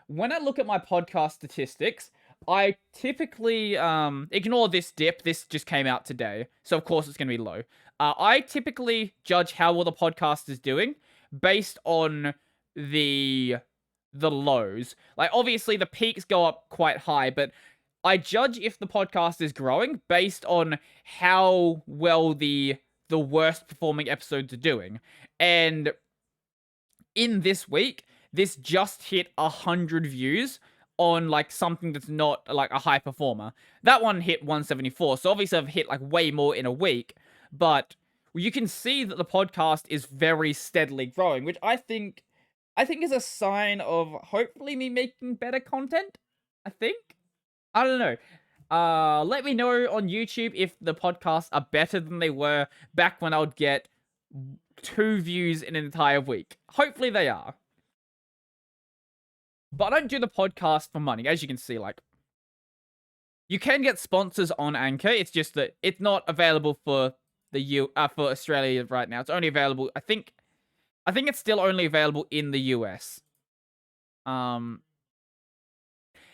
when I look at my podcast statistics, I typically, ignore this dip. This just came out today. So of course it's going to be low. I typically judge how well the podcast is doing based on the lows. Like, obviously the peaks go up quite high, but I judge if the podcast is growing based on how well the worst performing episodes are doing. And in this week, this just hit 100 views on, like, something that's not, like, a high performer. That one hit 174, so obviously I've hit, like, way more in a week, but you can see that the podcast is very steadily growing, which I think is a sign of hopefully me making better content, I think? I don't know. Let me know on YouTube if the podcasts are better than they were back when I would get 2 views in an entire week. Hopefully they are. But I don't do the podcast for money, as you can see. Like, you can get sponsors on Anchor. It's just that it's not available for for Australia right now. It's only available. I think it's still only available in the US.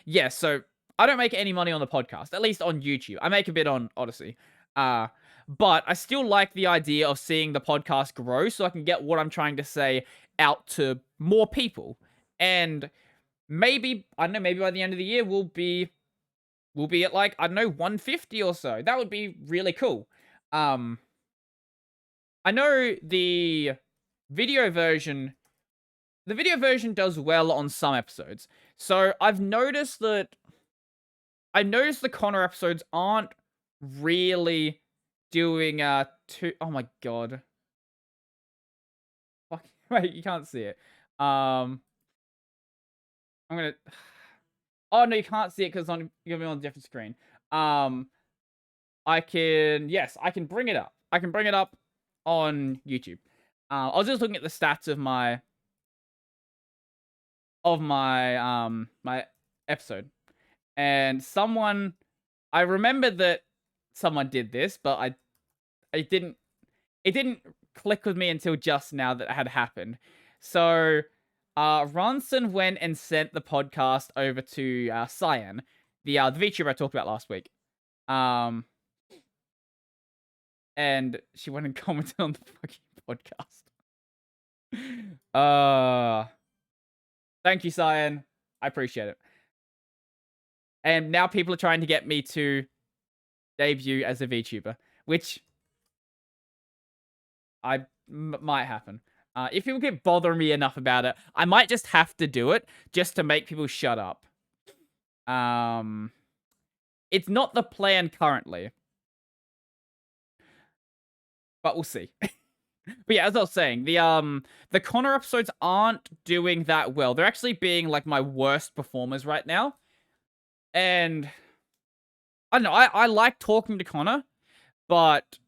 Yeah. So I don't make any money on the podcast, at least on YouTube. I make a bit on Odyssey. But I still like the idea of seeing the podcast grow, so I can get what I'm trying to say out to more people. And maybe, I don't know, maybe by the end of the year, we'll be at, like, I don't know, 150 or so. That would be really cool. I know the video version does well on some episodes. So I've noticed the Connor episodes aren't really doing, oh my god. Fuck, wait, you can't see it. I'm gonna... Oh, no, you can't see it because you're gonna be on a different screen. I can bring it up. I can bring it up on YouTube. I was just looking at the stats of my my episode. And I remember that someone did this, but it didn't click with me until just now that it had happened. So, Robertson went and sent the podcast over to Cyan, the VTuber I talked about last week. And she went and commented on the fucking podcast. Thank you, Cyan. I appreciate it. And now people are trying to get me to debut as a VTuber, which might happen. If people keep bothering me enough about it, I might just have to do it just to make people shut up. It's not the plan currently, but we'll see. But yeah, as I was saying, the Connor episodes aren't doing that well. They're actually being like my worst performers right now. And I don't know, I like talking to Connor, but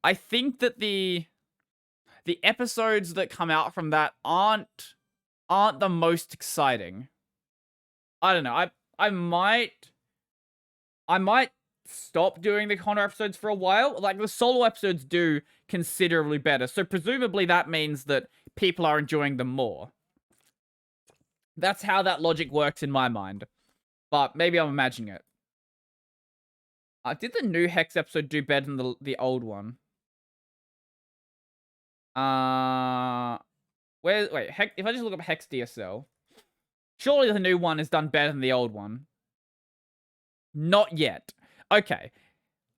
I think that the episodes that come out from that aren't the most exciting. I don't know. I might stop doing the Connor episodes for a while. Like, the solo episodes do considerably better. So presumably that means that people are enjoying them more. That's how that logic works in my mind. But maybe I'm imagining it. Did the new Hex episode do better than the old one? Wait, Hex, if I just look up Hex DSL, surely the new one has done better than the old one. Not yet. Okay.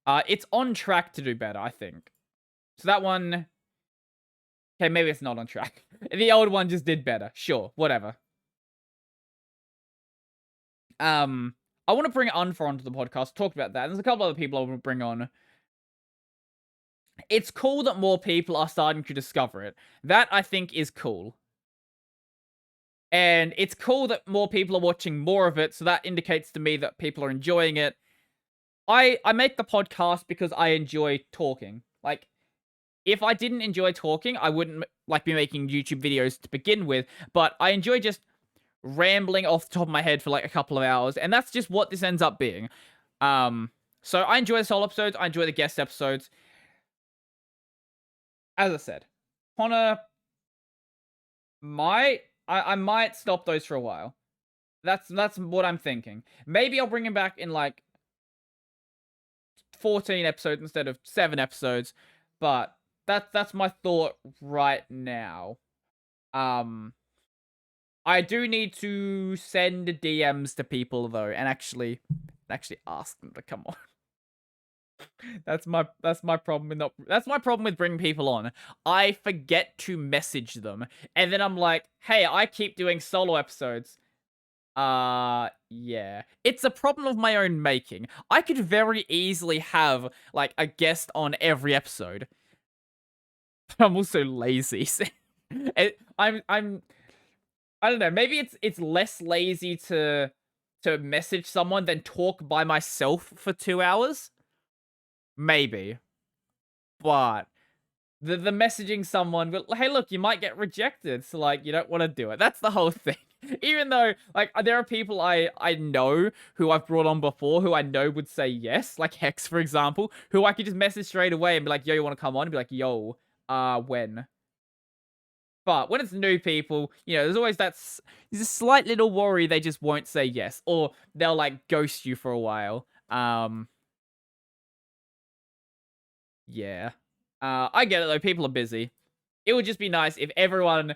It's on track to do better, I think. So that one... Okay, maybe it's not on track. The old one just did better. Sure, whatever. I want to bring Unfor onto the podcast, talk about that. There's a couple other people I want to bring on. It's cool that more people are starting to discover it. That, I think, is cool. And it's cool that more people are watching more of it, so that indicates to me that people are enjoying it. I make the podcast because I enjoy talking. Like, if I didn't enjoy talking, I wouldn't like be making YouTube videos to begin with, but I enjoy just rambling off the top of my head for like a couple of hours, and that's just what this ends up being. So I enjoy the solo episodes, I enjoy the guest episodes. As I said, Connor I might stop those for a while. That's what I'm thinking. Maybe I'll bring him back in like 14 episodes instead of 7 episodes, but that's my thought right now. I do need to send DMs to people though, and actually ask them to come on. That's my problem with that's my problem with bringing people on. I forget to message them, and then I'm like, hey, I keep doing solo episodes. Yeah. It's a problem of my own making. I could very easily have like a guest on every episode. But I'm also lazy. I don't know, maybe it's less lazy to message someone than talk by myself for 2 hours. Maybe. But the messaging someone, but hey, look, you might get rejected, so like you don't want to do it. That's the whole thing. Even though like there are people I know who I've brought on before who I know would say yes, like Hex for example, who I could just message straight away and be like, yo, you want to come on? And be like, yo, when? But when it's new people, you know, there's always there's a slight little worry they just won't say yes, or they'll like ghost you for a while. Yeah. I get it though, people are busy. It would just be nice if everyone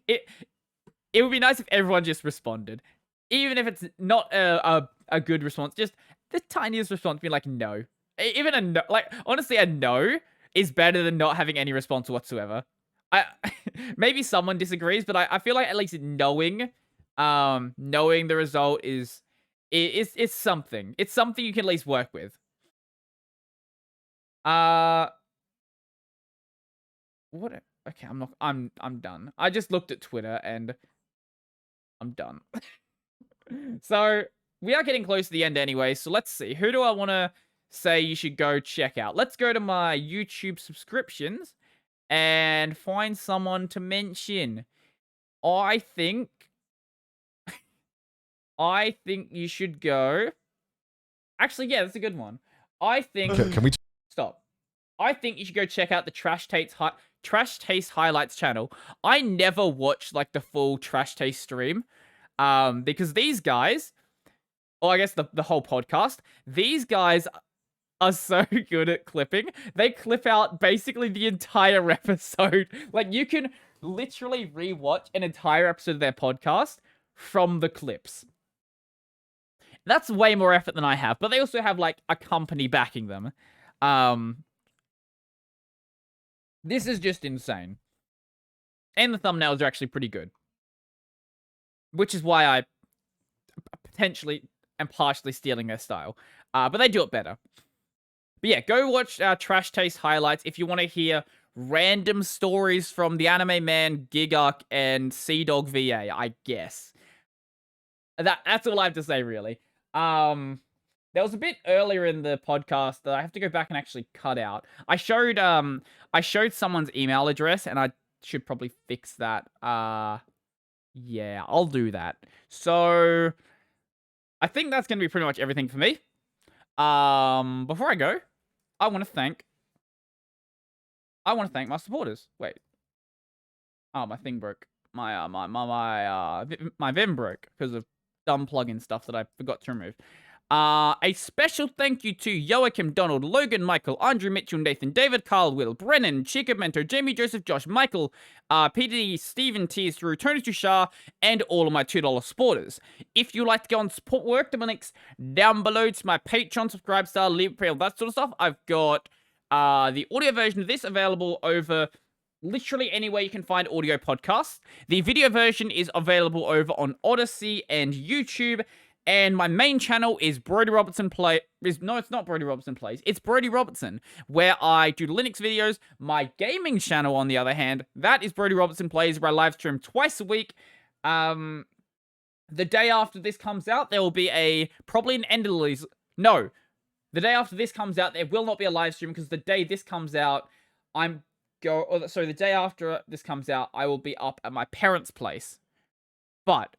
it would be nice if everyone just responded. Even if it's not a good response, just the tiniest response being like no. Even a no, like honestly a no is better than not having any response whatsoever. Maybe someone disagrees, but I feel like at least knowing the result is something. It's something you can at least work with. What? Okay, I'm done. I just looked at Twitter and I'm done. So we are getting close to the end anyway. So let's see. Who do I want to say you should go check out? Let's go to my YouTube subscriptions and find someone to mention. I think you should go. Actually, yeah, that's a good one. I think. Can we stop? I think you should go check out the Trash Taste Highlights channel. I never watched like the full Trash Taste stream, because these guys, or I guess the whole podcast, these guys are so good at clipping. They clip out basically the entire episode. Like you can literally rewatch an entire episode of their podcast from the clips. That's way more effort than I have, but they also have like a company backing them. This is just insane. And the thumbnails are actually pretty good. Which is why I potentially am partially stealing their style. But they do it better. But yeah, go watch Trash Taste Highlights if you want to hear random stories from the Anime Man, Gigark, and Sea Dog VA, I guess. That's all I have to say, really. There was a bit earlier in the podcast that I have to go back and actually cut out. I showed someone's email address, and I should probably fix that. Yeah, I'll do that. So I think that's gonna be pretty much everything for me. Before I go, I want to thank my supporters. Wait. Oh, my thing broke. My Vim broke because of dumb plugin stuff that I forgot to remove. A special thank you to Joachim, Donald, Logan, Michael, Andrew, Mitchell, Nathan, David, Carl, Will, Brennan, Chica Mento, Jamie, Joseph, Josh, Michael, Peter, Stephen, Tears Through, Tony Tushar, and all of my $2 supporters. If you like to go and support work, the links down below to my Patreon, subscribe star, Liberopay, all that sort of stuff. I've got the audio version of this available over literally anywhere you can find audio podcasts. The video version is available over on Odyssey and YouTube. And my main channel is Brodie Robertson No, it's not Brodie Robertson Plays. It's Brodie Robertson, where I do Linux videos. My gaming channel, on the other hand, that is Brodie Robertson Plays, where I live stream twice a week. The day after this comes out, there will be probably an end of the No, the day after this comes out, there will not be a live stream, because the day this comes out, the day after this comes out, I will be up at my parents' place. But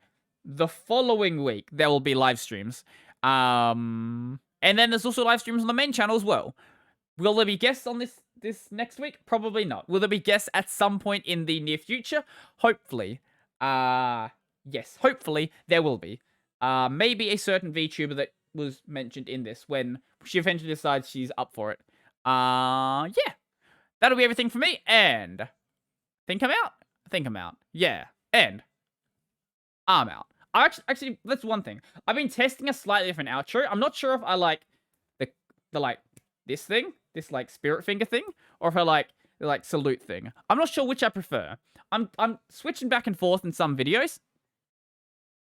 the following week, there will be live streams. And then there's also live streams on the main channel as well. Will there be guests on this next week? Probably not. Will there be guests at some point in the near future? Hopefully. Yes, hopefully there will be. Maybe a certain VTuber that was mentioned in this when she eventually decides she's up for it. Yeah. That'll be everything for me, and I think I'm out. Yeah, and I'm out. Actually, that's one thing. I've been testing a slightly different outro. I'm not sure if I like the this thing, this like spirit finger thing, or if I like the salute thing. I'm not sure which I prefer. I'm switching back and forth in some videos,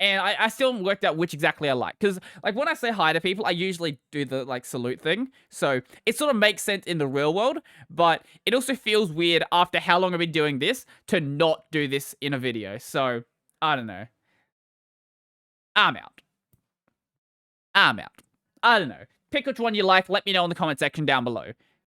and I still haven't worked out which exactly I like. Because when I say hi to people, I usually do the salute thing. So it sort of makes sense in the real world, but it also feels weird after how long I've been doing this to not do this in a video. So I don't know. I'm out. I don't know. Pick which one you like. Let me know in the comment section down below.